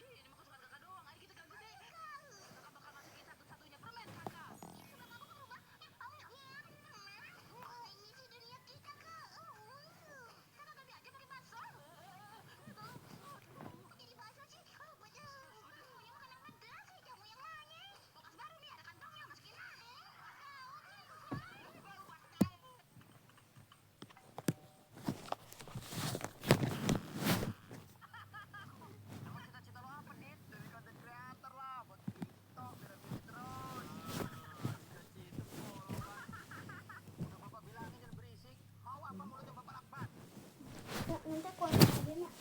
ini mah kesukaan kakak doang. Ayo kita ganti deh. Kakak bakal masukin satu-satunya permen, Kakak. Sebelah aku berubah. Wah, ini sih dunia kita, Kak. Kakak ganti aja pakai bakso. Kok jadi bakso sih? Waduh. Yang makan yang pedas, kamu yang mana? Kulkas baru nih, ada kantongnya, masukin aja. Bau banget. Emang cita-cita lo apa, Dit? Jadi content creator lah, buat TikTok, biar views terus. Udah bapak bilangin jangan berisik. Mau apa mulutnya bapak lakban? Nanti aku angkat aja nak.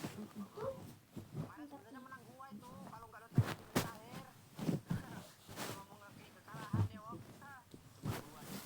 Kemarin sebenarnya menang gua itu, kalau nggak ada tembak di menit akhir. Cuma mau ngakui kekalahan ya, Wok. Cuma gua sih.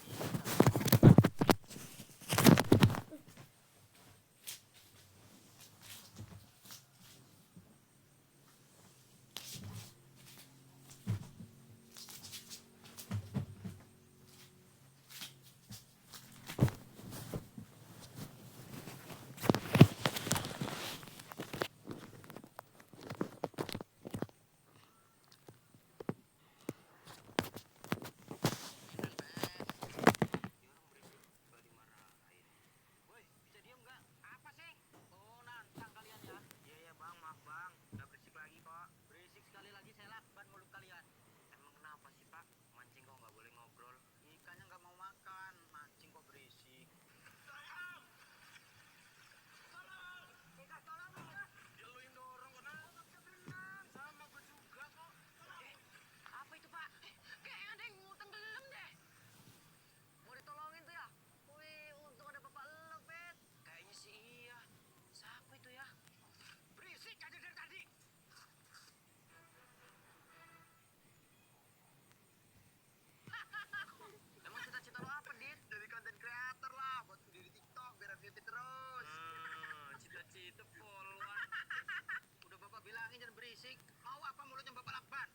Woi, bisa diem nggak? Apa sih? Oh, nantang kalian ya? Iya ya bang, maaf bang. Udah berisik lagi kok. Berisik sekali lagi saya lakban mulut kalian. Emang kenapa sih pak? Mancing kok nggak boleh ngobrol? Ikannya nggak mau makan. Mancing kok berisik. Tolong! Tolong! Ikan tolong ya! Dia lu yang dorong kena. Nggak bisa berenang. Sama gue juga kok. Apa itu pak? Kayak ada yang mau tenggelam deh. Mau ditolongin tuh ya? Wih, untung ada bapak lo, Bet. Kayaknya sih iya. Siapa itu ya? Berisik aja dari tadi. Emang cita-cita lo apa, Dit? Jadi content creator lah, buat video di TikTok biar view terus. Cita-cita poluan. Udah bapak bilangin jangan berisik. Mau apa mulutnya bapak lakban?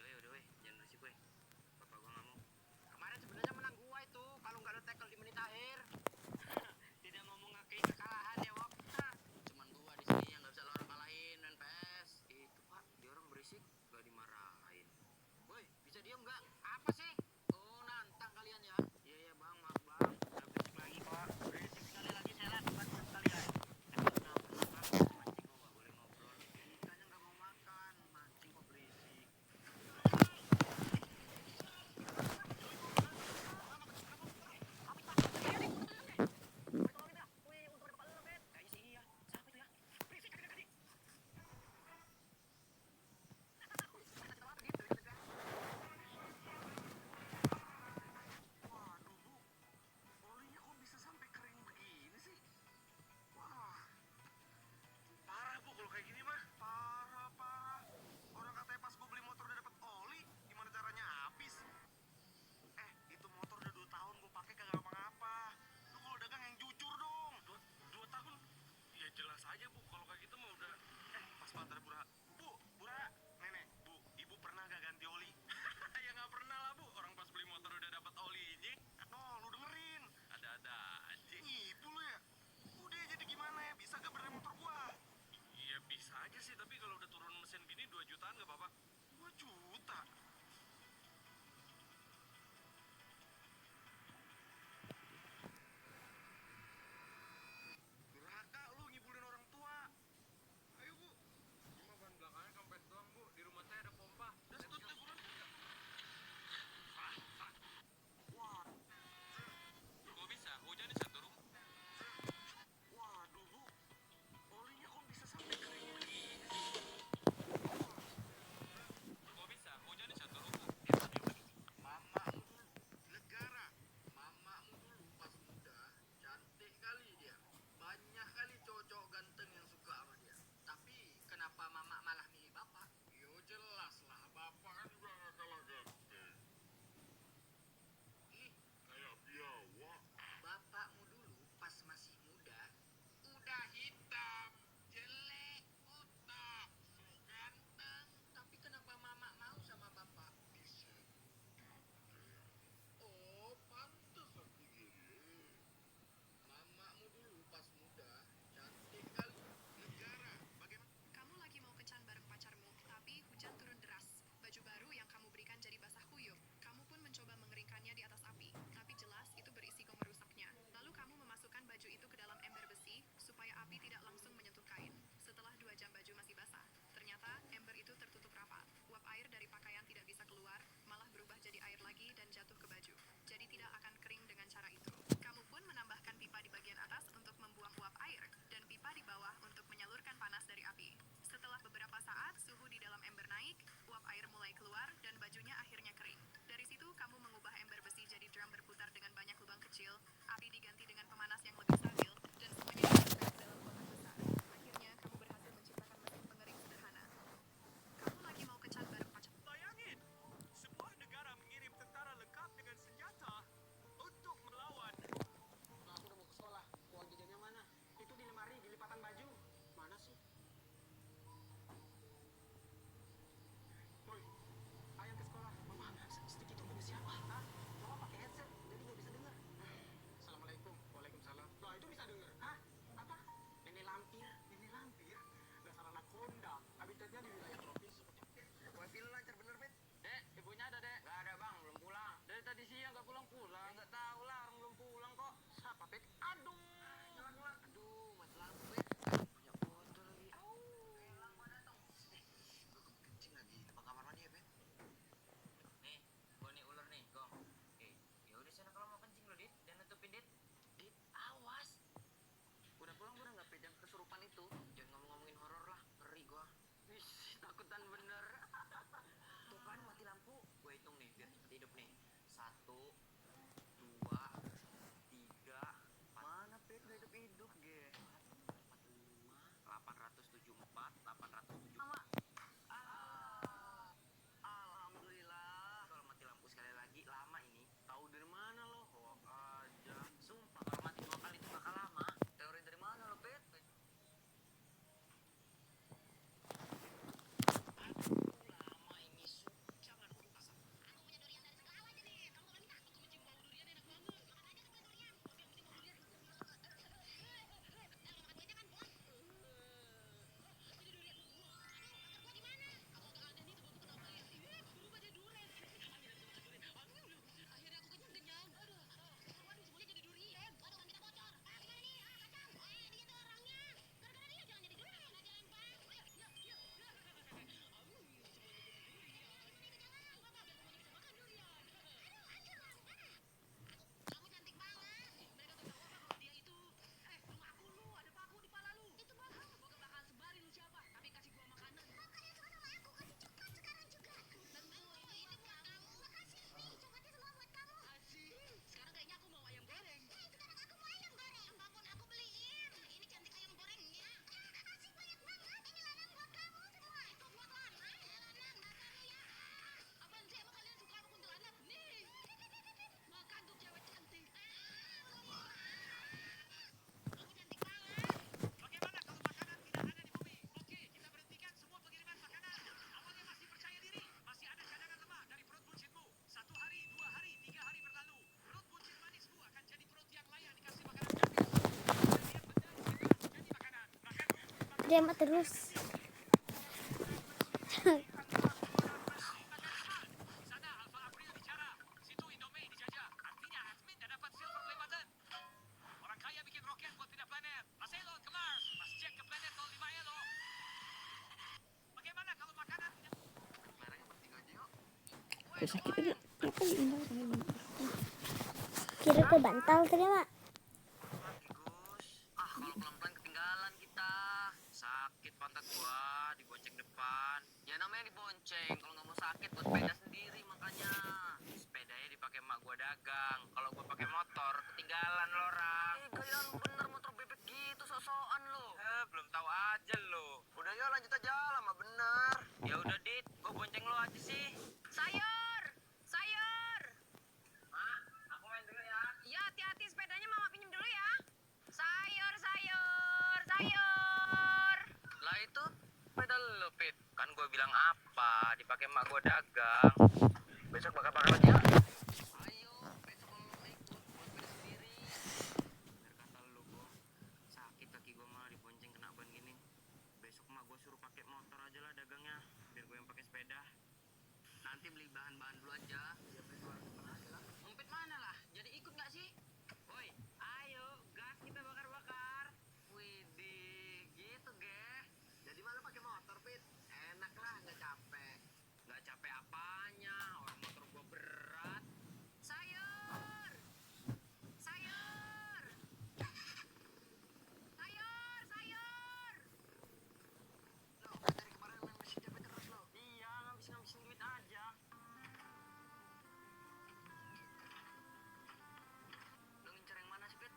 Udah weh, jangan berisik weh. Bapak gua nggak mau. Kemarin sebenarnya menang gua itu, kalau nggak ada tackle di menit akhir. Tidak mau mengakui kekalahan ya, Wok. Cuman gua di sini yang nggak bisa orang kalahin main PS. Itu pak, dia orang berisik nggak dimarahin. Woi, bisa diem nggak? Apa sih? Oh, nantang kalian ya? Iya ya bang, maaf bang. Udah berisik lagi kok. Berisik sekali lagi saya lakban buat kalian. Emang kenapa sih pak? Mancing kok nggak boleh ngobrol? Ikannya nggak mau makan. Mancing kok berisik. ditembak terus. Udah sakit aja. Kenapa diindah sama ini? Kira ke bantal terima. Ah, kalau pelan-pelan ketinggalan kita. Sakit pantat gua, dibonceng depan. Ya namanya dibonceng, kalau nggak mau sakit buat sepeda sendiri makanya. Sepedanya dipakai emak gua dagang. Kalau gua pakai motor, ketinggalan lo, orang. Gaya lu bener motor bebek gitu, sok-sokan lo. Belum tahu aja lo. Udah ya lanjut aja, lama bener. Ya udah Dit, gua bonceng lo aja sih. Sayur! Sayur! Mak, aku main dulu ya. Ya, hati-hati sepedanya mama pinjem dulu ya. Sayur, sayur, sayur. Lah itu sepeda lo, Pit. Kan gua bilang apa, dipakai emak gua dagang. Besok bakar-bakar lagi ya. Ayo, besok kalau lo ikut, buat sepeda sendiri. Bener kata lo, Bo. Sakit kaki gua malah dibonceng kena ban gini. Besok emak gua suruh pakai motor aja lah dagangnya, biar gua yang pakai sepeda. Nanti beli bahan-bahan dulu aja. Umpit mana lah? Jadi ikut nggak sih? Woi, ayo, gas kita bakar-bakar. Widih, gitu, Ge. Jadi mana pakai motor, Pit? Enak lah, nggak capek. Nggak capek apanya? Orang motor gua berat. Sayur! Sayur! Sayur, sayur! Lo, dari kemarin main mesin capek terus lo. Iya, ngabis-ngabisin duit aja. Lo ngincer yang mana sih, Pit?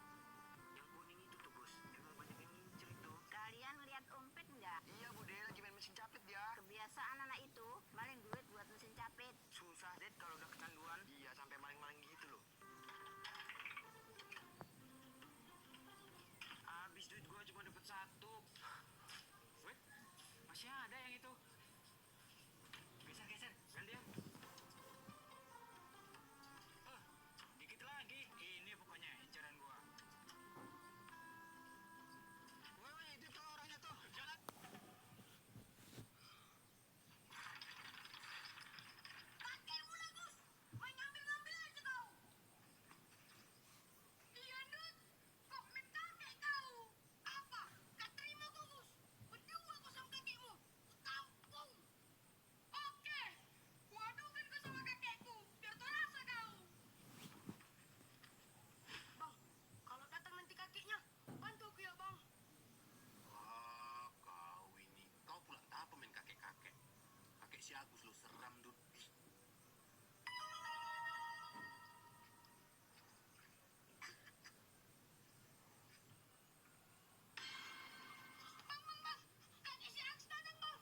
Yang kuning itu tuh, Bos. Emang banyak yang ngincer itu. Kalian lihat Umpit nggak? Iya, Bude, lagi main mesin capit dia. Kebiasaan anak itu maling duit buat mesin capit. Susah, Det, kalau udah kecanduan. Iya, sampai maling-maling gitu loh. Habis duit gua cuma dapat 1. Wait, masih ada yang itu. Geser, gantian. Dikit lagi. Ini pokoknya incaran gua. Woi, itu tuh orangnya tuh. Jalan. Pakai mula, Gus. Main ngambil-ngambil aja kau. Iya, Nut. Kok main kakek kau? Apa? Gak terima kau, Gus. Berdua kau sama kakekmu. Kampung. Oke. Waduhin kau sama kakekku. Biar tau rasa kau. Bang, kalau datang nanti kakeknya, bantu aku ya, Bang. Wah, kau ini. Kau pula apa main kakek-kakek? Kakek si Agus lo seram, Dut. Ih, Bang. Kakek si Aks datang, Bang.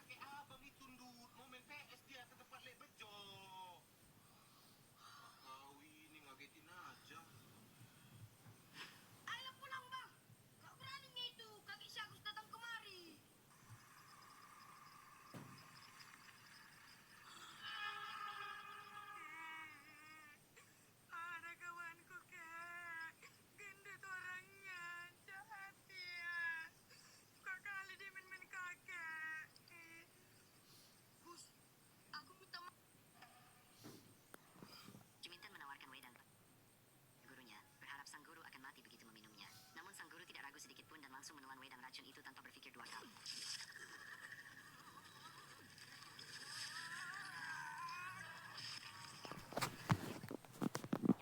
kakek abang itu, Dut. Mau main PS dia ke tempat Lek Bejo. Kau ini ngagetin aja. Ayo pulang, Bang. Gak beraninya itu kakek si Agus datang kemari. Ada kawanku, Kek. Gendut orangnya. Jahat dia. Suka kali dia main-main kakek. Gus, aku minta maaf. Juminten menawarkan wedang gurunya, berharap sang guru akan mati begitu meminumnya. Namun sang guru tidak ragu sedikit pun dan langsung menelan wedang racun itu tanpa berpikir 2 kali.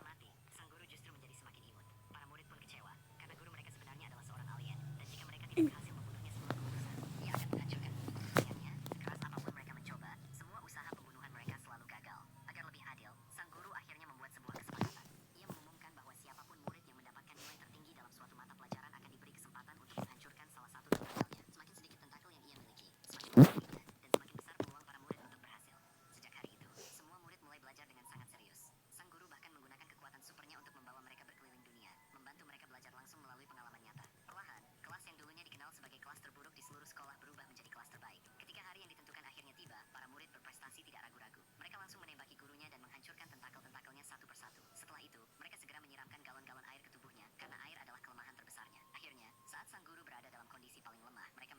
Mati, sang guru justru menjadi semakin imut. Para murid pun kecewa, karena guru mereka sebenarnya adalah seorang alien. Dan jika mereka tidak berhasil membunuhnya sebelum keputusan, ia akan dihancurkan. Sayangnya, sekeras apapun mereka mencoba, semua usaha pembunuhan mereka selalu gagal. Agar lebih adil, sang guru akhirnya membuat sebuah kesepakatan. Ia mengumumkan bahwa siapapun murid yang mendapatkan nilai tertinggi dalam suatu mata pelajaran akan diberi kesempatan untuk menghancurkan salah satu tentakelnya. Semakin sedikit tentakel yang ia miliki, semakin besar dirinya, dan semakin besar peluang para murid untuk berhasil. Sejak hari itu, semua murid mulai belajar dengan sangat serius. Sang guru bahkan menggunakan kekuatan supernya untuk membawa mereka berkeliling dunia, membantu mereka belajar langsung melalui pengalaman nyata. Perlahan, kelas yang dulunya dikenal sebagai kelas terburuk di seluruh sekolah berubah menjadi kelas terbaik. Ketika hari yang ditentukan akhirnya tiba, para murid berprestasi tidak ragu-ragu. Mereka langsung menembaki gurunya dan menghancurkan tentakel-tentakelnya satu persatu. Setelah itu, mereka segera menyiramkan galon-galon air ke tubuhnya, karena air adalah kelemahan terbesarnya. Akhirnya, saat sang guru berada dalam kondisi paling lemah, mereka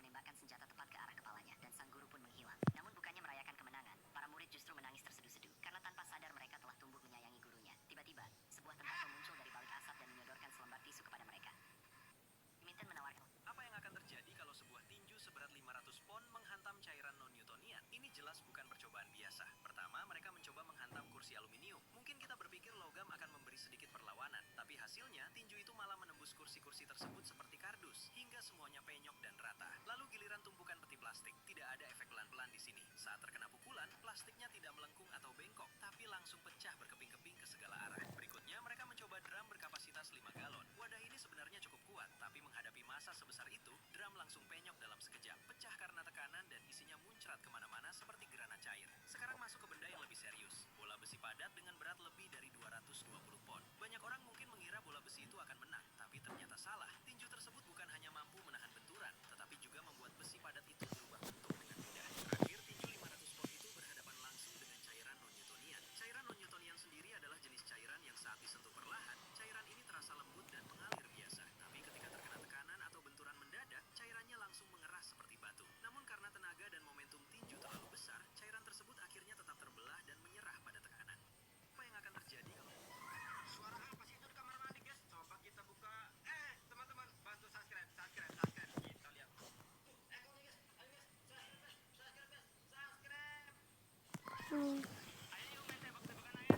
plastiknya tidak melengkung atau bengkok, tapi langsung pecah berkeping-keping ke segala arah. Berikutnya, mereka mencoba drum berkapasitas 5 galon. Wadah ini sebenarnya cukup kuat, tapi menghadapi massa sebesar itu, drum langsung penyok dalam sekejap. Pecah karena tekanan dan isinya muncrat kemana-mana seperti granat cair. Sekarang masuk ke benda yang lebih serius. Bola besi padat dengan berat lebih dari 220 pon. Banyak orang mungkin mengira bola besi itu akan menang, tapi ternyata salah. Tinju tersebut bukan hanya mampu menahan benturan, tetapi juga membuat besi padat itu berubah bentuk dengan mudah. Terakhir, tinju 500 pon itu berhadapan langsung dengan cairan non-Newtonian. Cairan non-Newtonian sendiri adalah jenis cairan yang saat disentuh perlahan, cairan ini terasa lembut dan mengalir biasa. Tapi ketika terkena tekanan atau benturan mendadak, cairannya langsung mengeras seperti batu. Namun karena tenaga dan momentum tinju terlalu besar, cairan tersebut akhirnya tetap terbelah dan menyerah pada tekanan. Apa yang akan terjadi kalau... Suara apa sih itu di kamar mandi, guys? Coba kita buka. Teman-teman, bantu subscribe. Kita lihat. Kalau nih, guys. Ayo, guys. Subscribe, guys. Hmm. Ayo yuk main tembak-tembakan aja.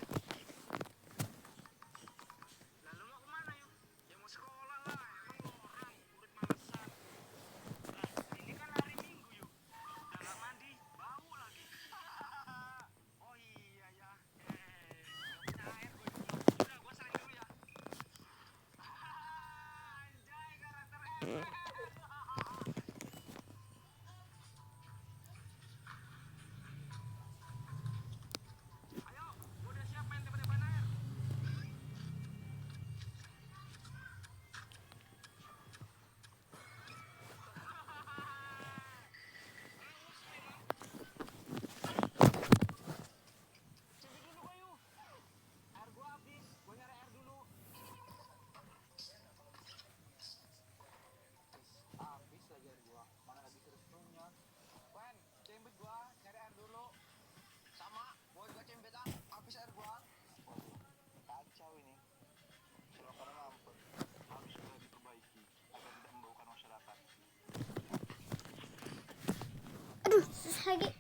Lalu mau kemana yuk? Ya mau sekolah lah. Emang lo orang murid malesan. Ini kan hari Minggu yuk. Udah nggak mandi, bau lagi. Oh iya ya. Punya air gue dulu. Udah gue sering dulu ya. Anjay karakter efek. Ayo, udah siap main tembak-tembakan air? Cibik dulu gue yuk. Air gue habis, gue nyari air dulu. Habis lagi air gue, mana habis restunya. Wen, cembet gue, nyari air dulu. Sama, gue juga cembetan, habis air gue. Waduh, kacau ini. Selokannya mampet, harus segera diperbaiki agar tidak membaukan masyarakat. Aduh, susah lagi.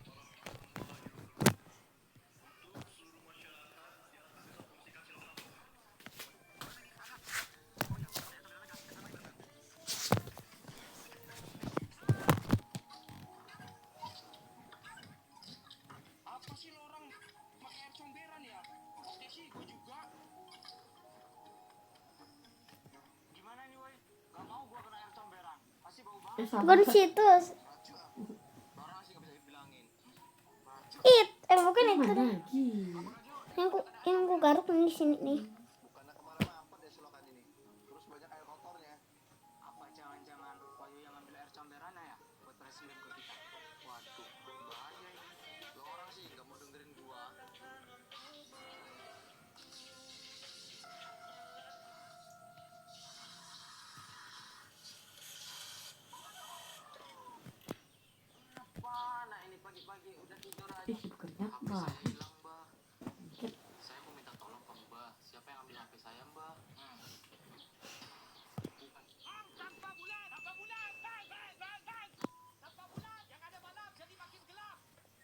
Apa sih lo orang pakai air comberan ya? Oke sih, gue juga. Gimana nih, woi? Gak mau gue kena air comberan. Pasti bau banget. Bukan situs. Orang sih gak bisa dibilangin. Bukan itu. Mana lagi? Yang ku garuk nih di sini nih. Bukannya kemarin mampet ya selokan ini. Terus banyak air kotornya. Apa jangan-jangan Wayu yang ngambil air comberan ya? Buat presiden ke kita. Waduh, bahaya ini. Lo orang sih gak mau dengerin gua. Apa? Nah ini pagi-pagi udah tidur aja. Bukan apa. HP saya hilang, Mbah. Saya mau minta tolong ke Mbah. Siapa yang ambil HP saya, Mbah? Bukan. Tanpa bulan, tanpa bulan. Bang. Tanpa bulan, yang ada malam jadi makin gelap.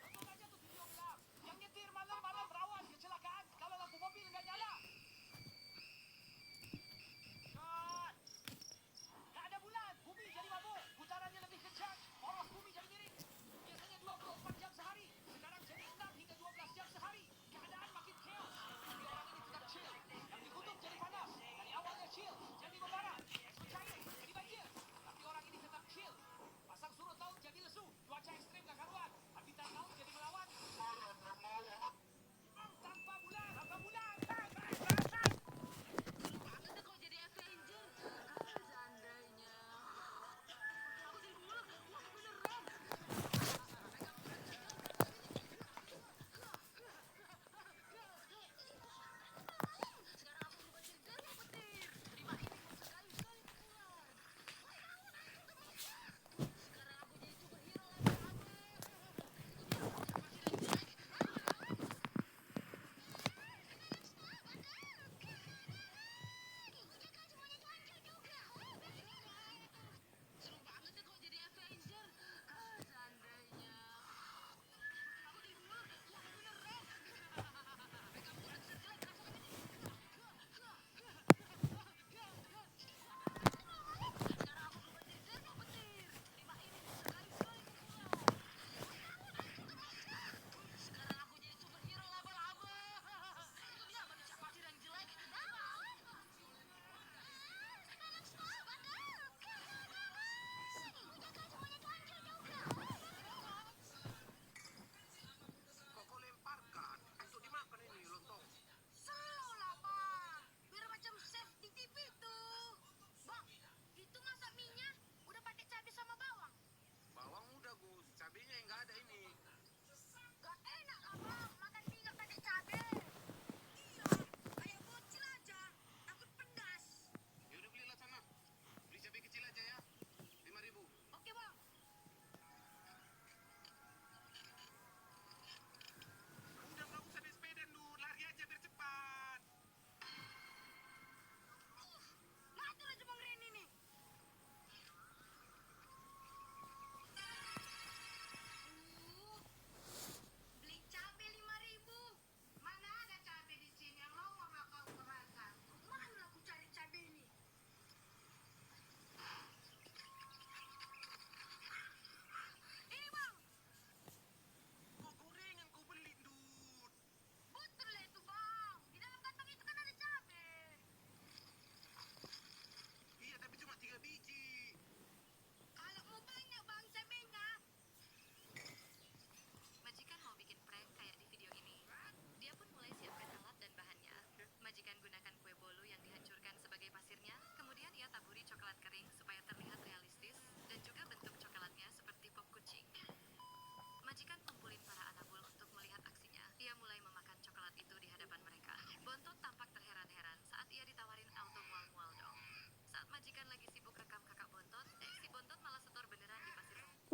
Tonton aja tuh video gelap. Yang nyetir malam-malam rawan kecelakaan kalau lampu mobil nggak nyala. Cut. Nggak ada bulan, bumi jadi mabuk. Putarannya lebih kencang, poros bumi jadi miring. Biasanya 24 jam sehari, sekarang jadi 6 hingga 12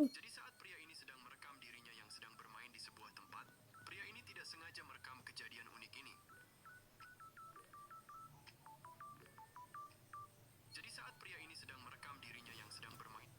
Jadi saat pria ini sedang merekam dirinya yang sedang bermain di sebuah tempat, pria ini tidak sengaja merekam kejadian unik ini. Jadi saat pria ini sedang merekam dirinya yang sedang bermain.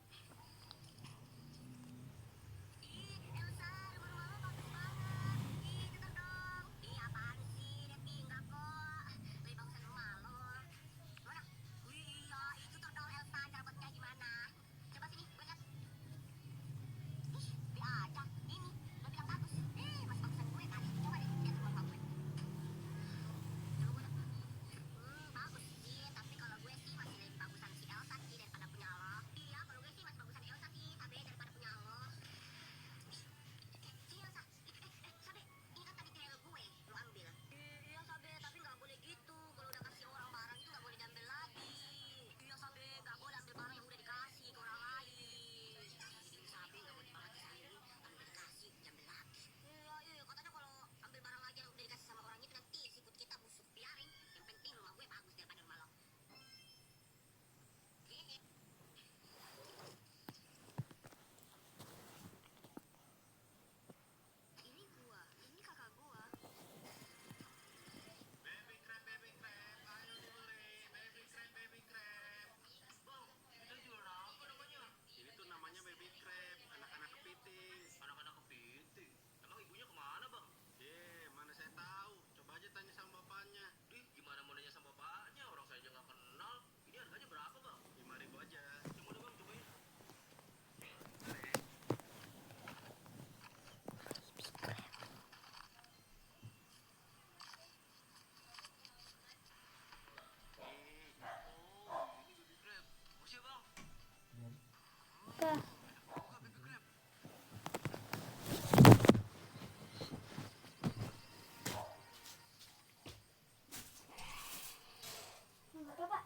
Apa Pak?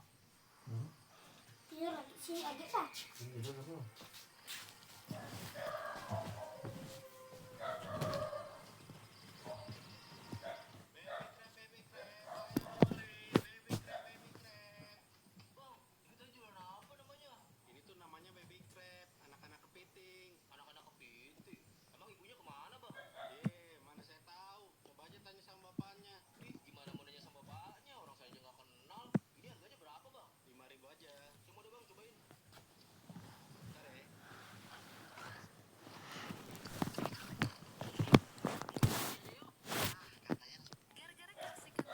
Tidur lagi sini aja Pak. Ini tuh namanya baby crab, anak-anak kepiting. Anak-anak kepiting? Emang ibunya kemana, Bang? Mana saya tahu. Coba aja tanya sama bapaknya. Gimana mau nanya sama bapaknya? Orang saya aja nggak kenal. Ini harganya berapa, Bang? 5.000 aja. Coba deh, Bang, cobain. Bentar ya. Gara-gara keasikan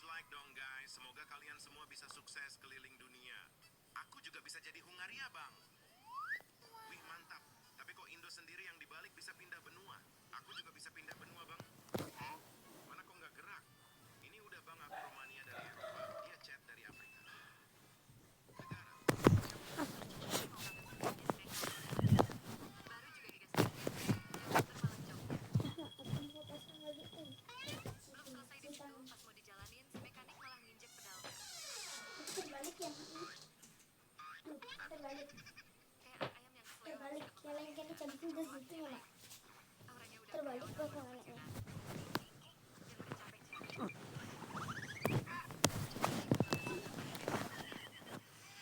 like dong guys, semoga kalian semua bisa sukses keliling dunia. Aku juga bisa jadi Hungaria bang. Wih mantap, tapi kok Indo sendiri yang dibalik bisa pindah benua? Aku juga bisa pindah benua bang. Mana kok nggak gerak? Ini udah bang, aku Romania dari Eropa, dia chat dari Afrika. Negara. Terbalik ya. Terbalik. Terbalik. Yang lain kan cabutin ke situ ya, Mak. balik ke neneknya.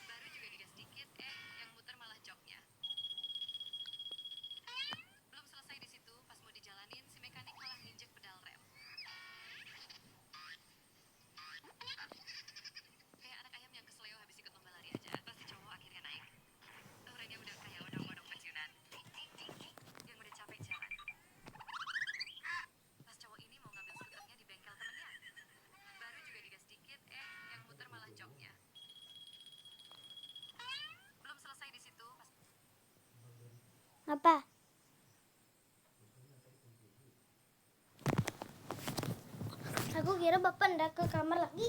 Baru juga digas dikit, yang muter malah joknya. Belum selesai di situ, pas mau dijalanin, si mekanik malah nginjek pedal rem. Kayak anak ayam yang kesleo habis ikut lomba lari aja, pasti cowok akhirnya naik. Orangnya udah kayak odong-odong pensiunan. Yang udah capek jalan. Pas cowok ini mau ngambil skuternya di bengkel temennya. Baru juga digas dikit, yang muter malah joknya. Belum selesai di situ, pas Apa? Aku kira bapak ndak ke kamar lagi.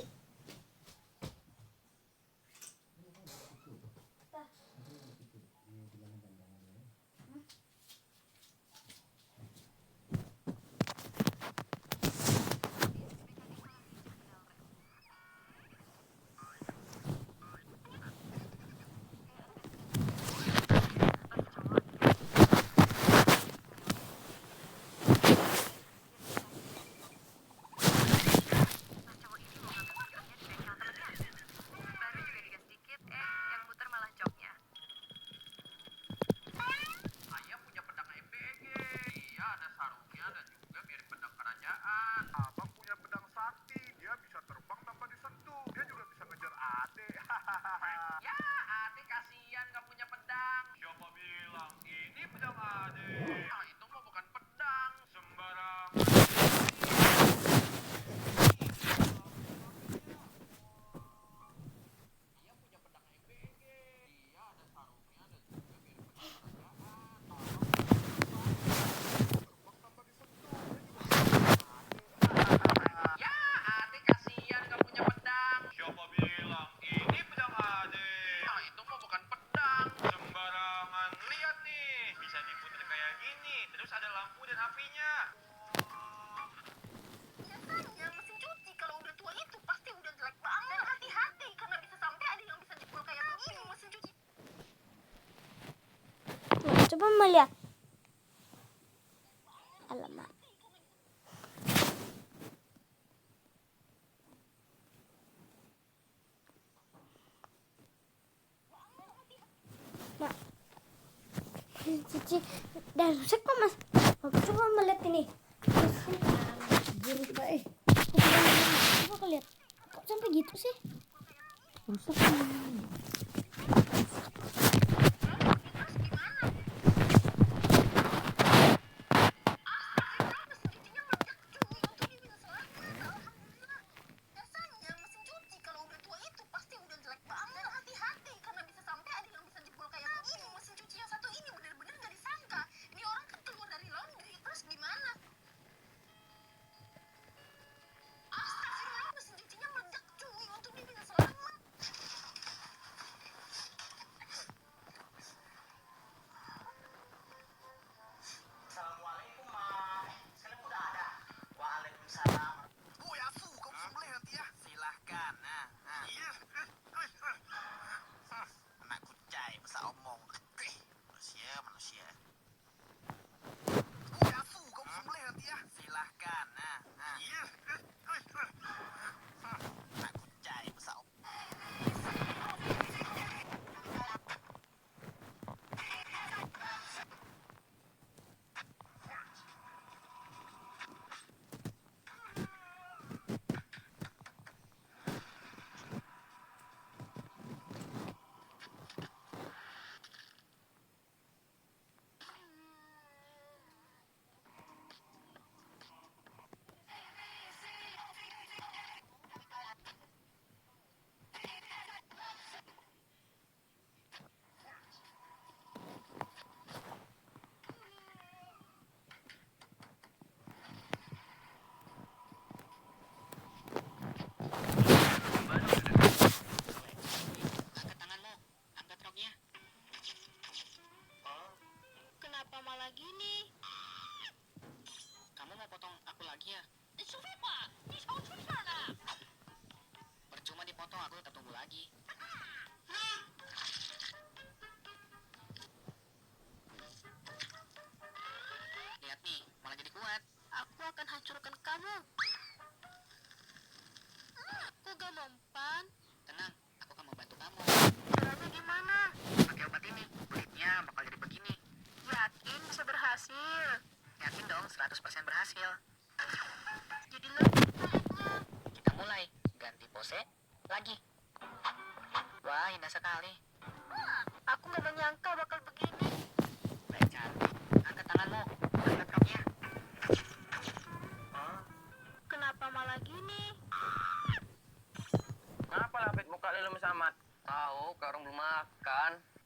baru juga digas dikit, yang muter malah joknya. Ayah punya pedang MBG. Iya, ada sarungnya dan juga mirip pedang kerajaan. Abang punya pedang sakti. Dia bisa terbang tanpa disentuh. Dia juga bisa ngejar Ade. Ya, Ade kasihan gak punya pedang. Siapa bilang ini pedang Ade? Nah, itu mah bukan pedang. Sembarangan. Dia punya pedang MBG. Iya, ada sarungnya dan juga mirip pedang kerajaan. Ya, Ade kasihan gak punya pedang. Siapa bilang ini pedang Ade? Nah, itu mah bukan pedang. Sembarangan. Lihat nih, bisa diputar kayak gini. Terus ada lampu dan apinya. Biasanya mesin cuci kalau udah tua itu pasti udah jelek banget. Dan hati-hati karena bisa sampai ada yang bisa jebol kayak begini mesin cuci. Nah, coba melihat. Alamak. Mak, cuci dan rusak kok mas. Bapak coba melihat ini. Buruk pak Coba kau lihat. Kok sampai gitu sih? rusak. Biasanya mesin cuci kalau udah tua itu pasti udah jelek banget. Dan hati-hati karena bisa sampai ada yang bisa jebol kayak begini. Mesin cuci yang satu ini bener-bener gak disangka. Ini orang kan keluar dari laundry, terus gimana? Astagfirullah, mesin cucinya meledak cuy. Untung dia bisa selamat.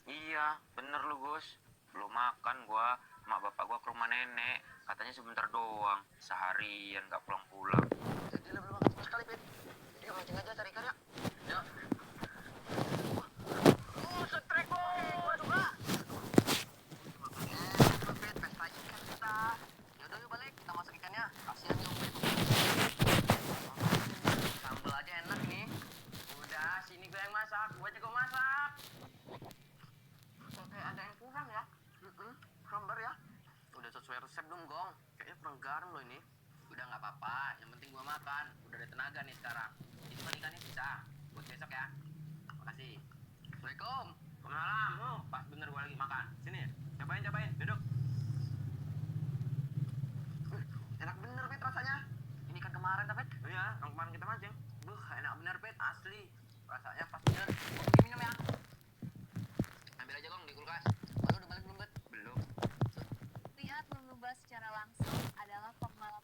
Iya, bener lu Gus. Belum makan gua. Mak bapak gua ke rumah nenek. Katanya sebentar doang. Seharian gak pulang-pulang. Jadi lo belum makan sama sekali, Pit. Yuk, mancing aja cari ikan ya. Yuk. Setrek, boy. Gua juga. Pit, pesta ikan kita. Yaudah, yuk balik. Kita masak ikannya. Kasihan nih, Om Pit. Sambal aja enak nih. Udah, sini gue yang masak. Gue jago masak. Kayak ada yang kurang ya. Gambar ya. Udah sesuai resep belum, Gong? Kayaknya kurang garam loh ini. Udah nggak apa-apa, yang penting gua makan. Udah ada tenaga nih sekarang. Ini mah ikannya sisa. Buat besok ya. Makasih. Assalamualaikum. Malam, oh, pas bener gua lagi makan. Sini, cobain, duduk. Enak bener, Pit, rasanya. Ini kan kemarin, Pit. Oh iya, yang kemarin kita mancing. Enak bener, Pit, asli. Rasanya pas bener. Oke, minum ya. Ambil aja, Gong, di kulkas. Lu udah balik belum, Pit? Belum. Lihat mengubah secara langsung adalah pemalam.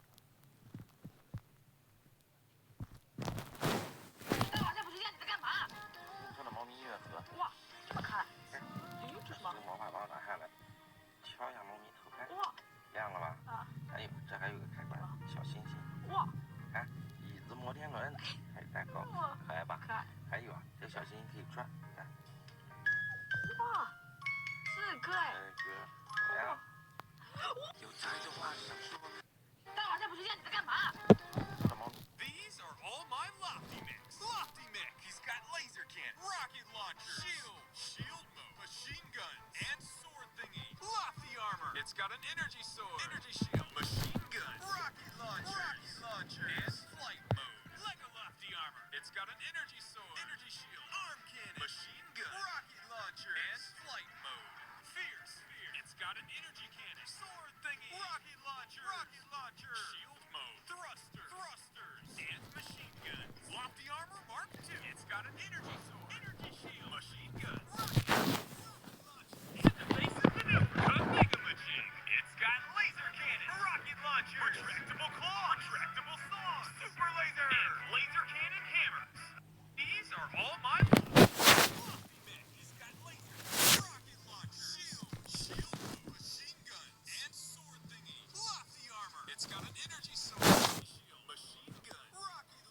These are all my Lofty Mix. Lofty Mix. He's got laser cannon, rocket launcher, shield mode, machine gun, and sword thingy. Lofty armor. It's got an energy sword, energy shield, machine gun, rocket launcher, and flight mode. Lego Lofty armor. It's got an energy sword, energy shield, arm cannon, machine gun, rocket launcher, and flight mode. Fierce. It's got an energy cannon, sword thingy, rocket launcher, shield mode, thrusters, and machine gun. Lofty armor Mark II. It's got an energy sword, energy shield, machine gun, rocket launcher, and the base of the new Mega Machine. It's got laser cannon, rocket launcher, retractable claw, retractable saw, super laser, and laser cannon hammers. These are all my Lofty Mech. He's got laser, rocket launcher, shield mode, machine gun, and sword thingy. Lofty armor. It's got an energy sword, shield, machine gun, rocket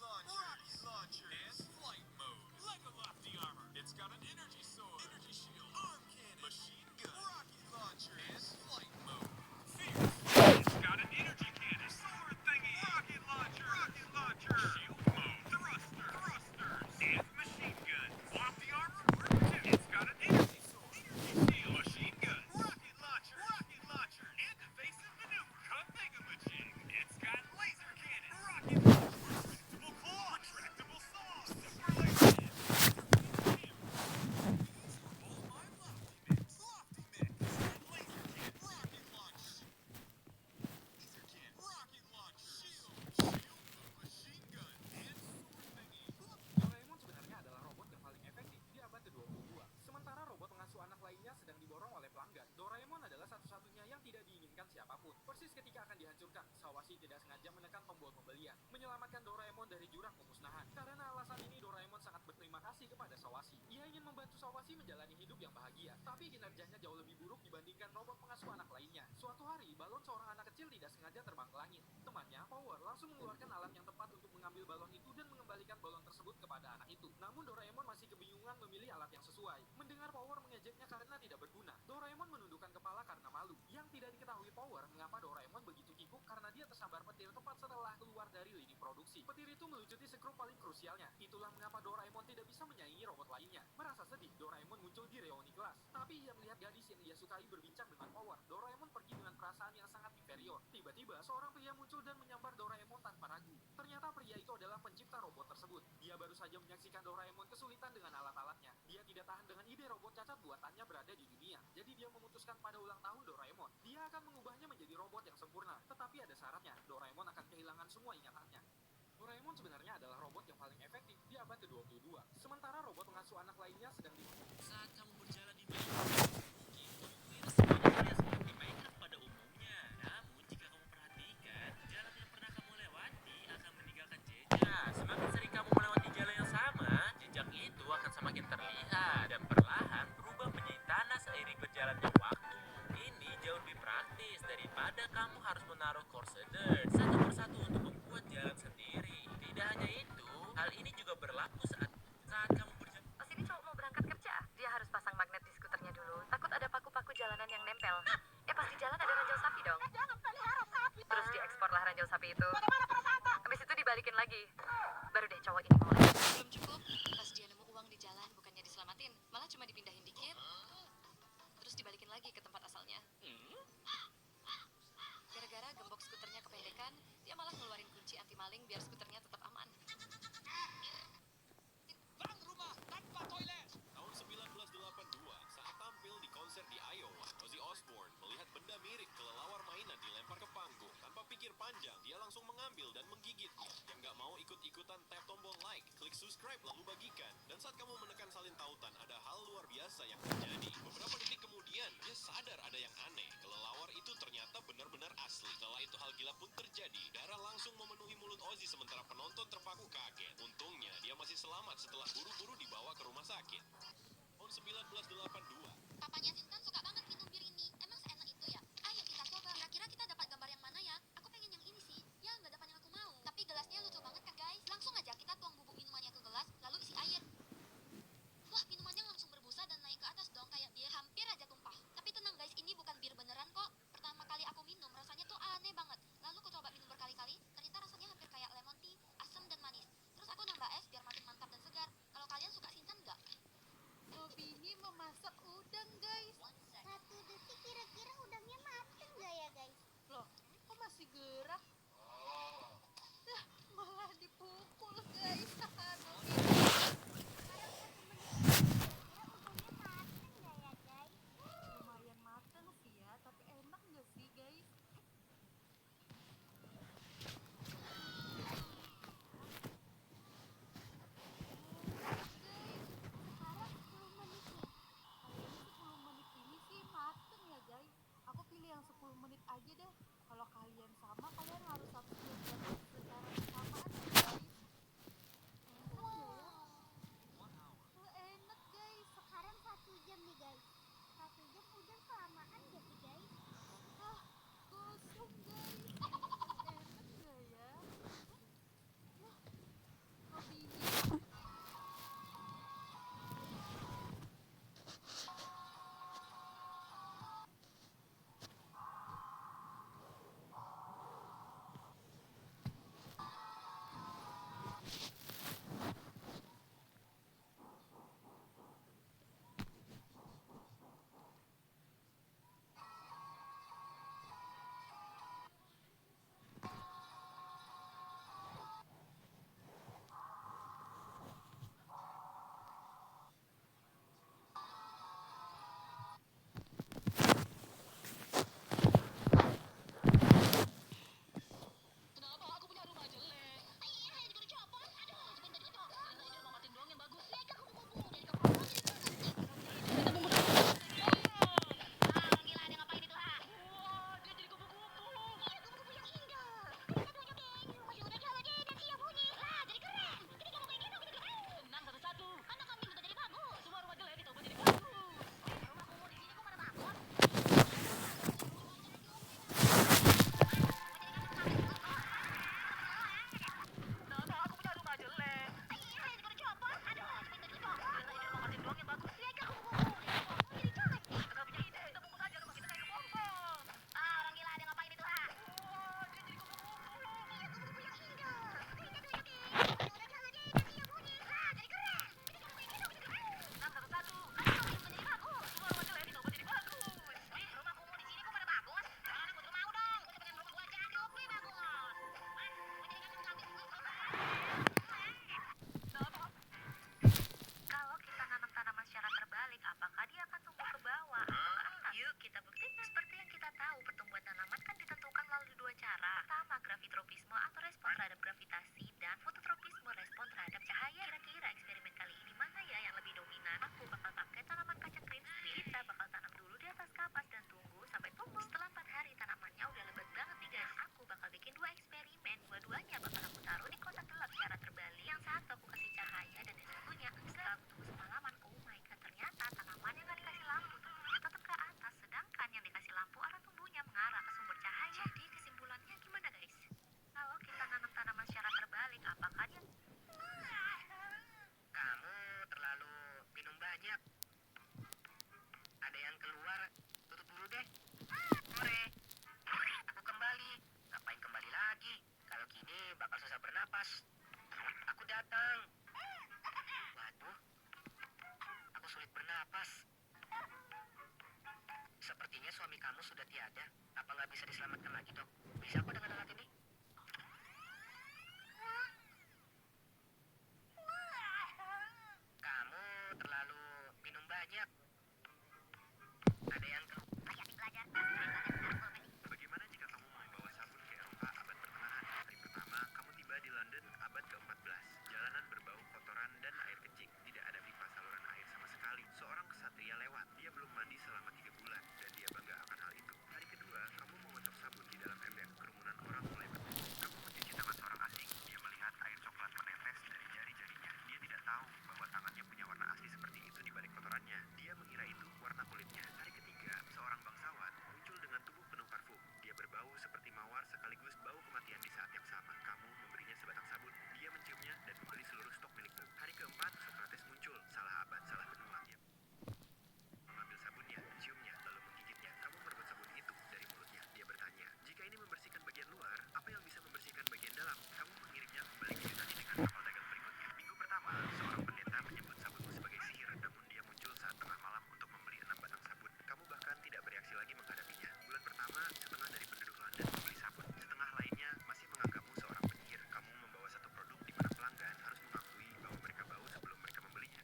launcher, and flight mode. Lego Lofty armor. It's got an energy sword, energy shield, arm cannon, machine gun, rocket launcher, and flight mode. Fierce. It's got an energy cannon, sword thingy, rocket launcher, shield mode, thrusters, and machine gun. Lofty armor Mark II. It's got an energy sword, energy shield, machine gun, rocket launcher, and the face of the new Mega Machine. It's got laser cannon, rocket launcher, retractable claw, retractable saw, super laser, and all my Lofty Mix. Lofty Mix. It's got laser cannon, rocket launch, laser cannon, rocket launch, shield mode, machine gun, and sword thingy. Doraemon sebenarnya adalah robot yang paling efektif di abad ke-22. Sementara robot pengasuh anak lainnya sedang diborong oleh pelanggan. Doraemon adalah satu-satunya yang tidak diinginkan siapapun. Persis ketika akan dihancurkan, Sawashi tidak sengaja menekan tombol pembelian, menyelamatkan Doraemon dari jurang pemusnahan. Karena alasan ini, Doraemon sangat berterima kasih kepada Sawashi. Ia ingin membantu Sawashi menjalani hidup yang bahagia, tapi kinerjanya jauh lebih buruk dibandingkan robot pengasuh anak lainnya. Suatu hari, balon seorang anak kecil tidak sengaja terbang ke langit. Temannya, Power, langsung mengeluarkan alat yang tepat untuk mengambil balon itu dan mengembalikan balon tersebut kepada anak itu. Namun Doraemon masih kebingungan memilih alat yang sesuai. Mendengar Power mengejeknya karena tidak berguna, Doraemon menundukkan kepala karena malu. Yang tidak diketahui Power, mengapa Doraemon begitu kikuk karena dia tersambar petir tepat setelah keluar dari lini produksi. Petir itu melucuti skrup paling krusialnya. Itulah mengapa Doraemon tidak bisa menyaingi robot lainnya. Merasa sedih, Doraemon muncul di reuni kelas. Tapi ia melihat gadis yang ia sukai berbincang dengan Power. Doraemon pergi dengan perasaan yang sangat inferior. Tiba-tiba, seorang pria muncul dan menyambar Doraemon tanpa ragu. Ternyata pria itu adalah pencipta robot tersebut. Dia baru saja menyaksikan Doraemon kesulitan dengan alat-alatnya. Dia tidak tahan dengan ide robot cacat buatannya berada di dunia. Jadi dia memutuskan pada ulang tahun Doraemon, dia akan mengubahnya menjadi robot yang sempurna. Tetapi ada syaratnya, Doraemon akan kehilangan semua ingatannya. Doraemon sebenarnya adalah robot yang paling efektif di abad ke-22. Sementara robot pengasuh anak lainnya sedang di... Saat kamu berjalan di Minecraft, mungkin mengira semuanya tidak seperti Minecraft pada umumnya. Namun jika kamu perhatikan, jalan yang pernah kamu lewati akan meninggalkan jejak. Semakin sering kamu melewati jalan yang sama, jejak itu akan semakin terlihat dan perlahan berubah menjadi tanah seiring berjalannya waktu, ini jauh lebih praktis daripada kamu harus menaruh course-header satu persatu untuk membuat jalan sendiri. Tidak hanya itu, hal ini juga berlaku saat kamu berjalan. Pas ini cowok mau berangkat kerja, dia harus pasang magnet di skuternya dulu. Takut ada paku-paku jalanan yang nempel. Pas di jalan ada ranjau sapi dong. Terus dieksporlah ranjau sapi itu. Habis itu dibalikin lagi. Baru deh cowok ini mulai. Belum cukup. Pas dia nemu uang di jalan, bukannya diselamatin, malah cuma dipindahin dikit. Terus dibalikin lagi ke tempat asalnya. Gara-gara gembok skuternya kependekan, dia malah ngeluarin kunci anti maling biar skuternya tetap aman. Tahun 1982, saat tampil di konser di Iowa, Ozzy Osbourne melihat benda mirip kelelawar mainan dilempar ke panggung. Tanpa pikir panjang, dia langsung mengambil dan menggigitnya. Yang nggak mau ikut-ikutan tap tombol like, klik subscribe lalu bagikan. Dan saat kamu menekan salin tautan, ada hal luar biasa yang terjadi. Beberapa detik kemudian, dia sadar ada yang aneh. Kelelawar itu ternyata benar-benar asli. Setelah itu hal gila pun terjadi. Darah langsung memenuhi mulut Ozzy sementara penonton terpaku kaget. Untungnya, dia masih selamat setelah buru-buru dibawa ke rumah sakit. Tahun 1982. Papanya Sintan suka banget minum bir ini. Emang seenak itu ya? Ayo kita coba. Kira-kira kita dapat gambar yang mana ya? Aku pengen yang ini sih. Ya nggak dapat yang aku mau. Tapi gelasnya lucu banget kan guys? Langsung aja kita tuang bubuk minumannya ke gelas, lalu isi air. Wah, minumannya langsung berbusa dan naik ke atas dong. datang. Waduh, aku sulit bernapas. Sepertinya suami kamu sudah tiada. Apa nggak bisa diselamatkan lagi, Dok? Bisa aku dengan alat ini? Kamu terlalu minum banyak. Ada yang Bagaimana jika kamu membawa sabun ke Eropa abad pertengahan? Hari pertama, kamu tiba di London abad ke-14. Jalanan berbau kotoran dan air kencing. Tidak ada pipa saluran air sama sekali. Seorang kesatria lewat. Dia belum mandi selama 3 bulan. Dan dia bangga akan hal itu. Hari kedua, kamu mengotok sabun di dalam ember. Kerumunan orang mulai berkumpul. Kamu mencuci tangan seorang asing. Dia melihat air coklat menetes dari jari-jarinya. Dia tidak tahu bahwa tangannya punya warna asli seperti itu di balik kotorannya. Dia mengira itu warna kulitnya. Hari ketiga, seorang bangsawan muncul dengan tubuh penuh parfum. Dia berbau seperti mawar sekaligus bau kematian di saat yang sama. Kamu memberinya sebatang sabun. Dia menciumnya dan membeli seluruh stok milikmu. Hari keempat, Socrates muncul. Salah abad, salah benua. Dia mengambil sabunnya, menciumnya, lalu menggigitnya. Kamu merebut sabun itu dari mulutnya. Dia bertanya, jika ini membersihkan bagian luar, apa yang bisa membersihkan bagian dalam? Kamu mengirimnya kembali ke Yunani dengan kapal dagang berikutnya. Minggu pertama, seorang pendeta menyebut sabunmu sebagai sihir, namun dia muncul saat tengah malam untuk membeli 6 batang sabun. Kamu bahkan tidak bereaksi lagi menghadapinya. Bulan pertama, setengah dari penduduk London membeli sabun. Setengah lainnya masih menganggapmu seorang penyihir. Kamu membawa satu produk di mana pelanggan harus mengakui bahwa mereka bau sebelum mereka membelinya.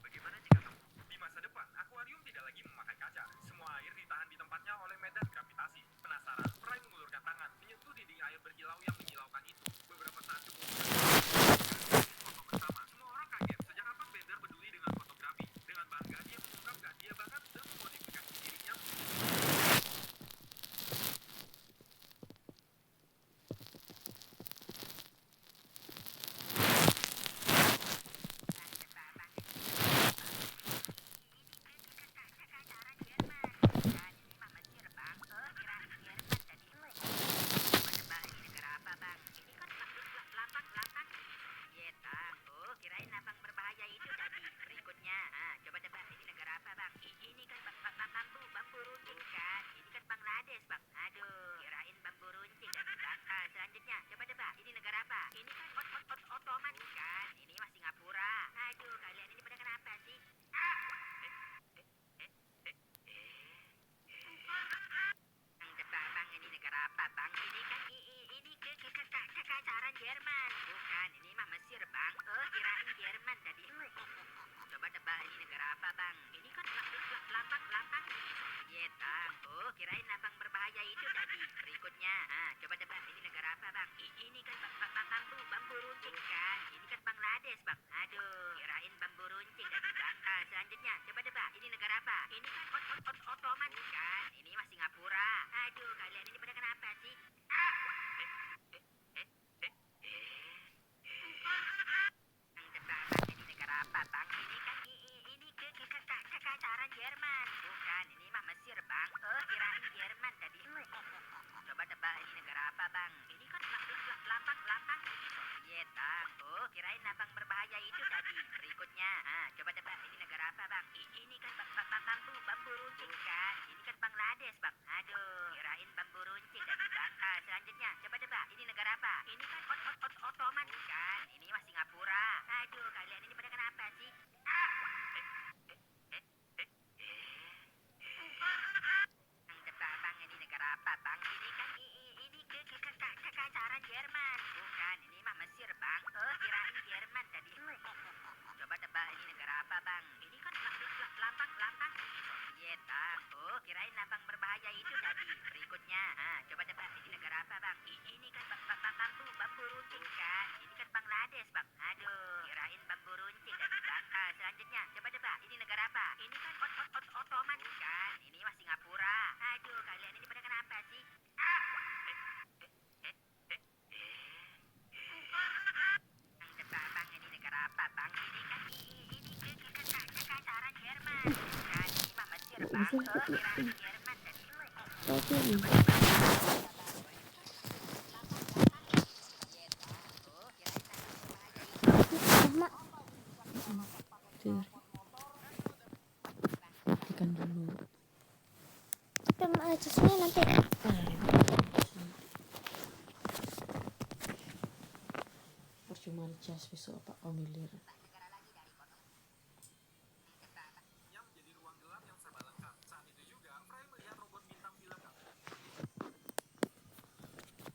Bagaimana jika kamu... Di masa depan, akuarium tidak lagi memakai kaca. Semua air ditahan di tempatnya oleh medan gravitasi. Penasaran, Fry mengulurkan tangan, menyentuh dinding air berkilau yang menyilaukan itu. Beberapa saat kemudian, foto bersama. Semua orang kaget. Sejak kapan Bender peduli dengan fotografi? Dengan bangga dia mengungkapkan dia bahkan sudah memodifikasi dirinya. Kirain lambang berbahaya itu tadi. Berikutnya, coba tebak ini negara apa, Bang? Ini kan bambu runcing kan? Ini kan Bangladesh, Bang. Aduh, kirain bambu runcing dan Bangka. Selanjutnya, coba tebak ini negara apa? Ini kan Ottoman kan? Ini mah Singapura. Aduh, kalian ini pada kenapa sih? Tebak, Bang, ini negara apa, Bang? Ini kan ini kekasaran Jerman. Bukan, ini mah Mesir, Bang. Oh, kirain Jerman tadi. Coba tebak ini negara apa, Bang? Ini kan lambang Soviet, Bang. Oh, kirain lambang berbahaya itu tadi. Berikutnya, coba tebak ini negara apa, Bang? Ini kan bambu runcing kan? Ini kan Bangladesh, Bang. Aduh, kirain bambu runcing dari Bangka. Selanjutnya, coba tebak ini negara apa? Ini kan Ottoman kan? Ini mah Singapura. Aduh, kalian ini pada kenapa sih? Tebak ini negara apa, Bang? Ini kan ini kekasaran Jerman. Bukan, ini mah Mesir, Bang. Oh, kirain Jerman tadi. Coba tebak ini negara apa, Bang? Ini kan lambang Soviet, Bang. Oh, kirain lambang berbahaya itu tadi. Berikutnya, coba tebak ini negara apa, Bang? Ini kan bambu runcing kan? Ini kan Bangladesh, Bang. Aduh, kirain bambu runcing dari Bangka. Selanjutnya, coba tebak ini negara apa? Ini kan Ottoman kan? Ini mah Singapura. Aduh, kalian ini pada kenapa sih? Tebak, Bang, ini negara apa, Bang? Ini kan ini kekasaran Jerman. Bukan, ini mah Mesir, Bang. Oh, kirain Jerman tadi. Coba tebak ini negara apa, Bang? Ini kan lambang Soviet, Bang. Oh, kirain lambang berbahaya itu tadi. Berikutnya, coba tebak ini negara apa, Bang? Ini kan bambu runcing kan? Ini kan Bangladesh, Bang. Aduh, kirain bambu runcing dari Bangka. Selanjutnya, coba tebak ini negara apa? Ini kan Ottoman kan? Ini mah Singapura. Aduh, kalian ini pada kenapa sih? Tebak, Bang, ini negara apa, Bang? Ini kan ini kekasaran Jerman. Bukan, ini mah Mesir, Bang. Oh, kirain Jerman tadi. Mak, Tekan dulu. susunya nanti. Percuma cas. visual Pak familiar.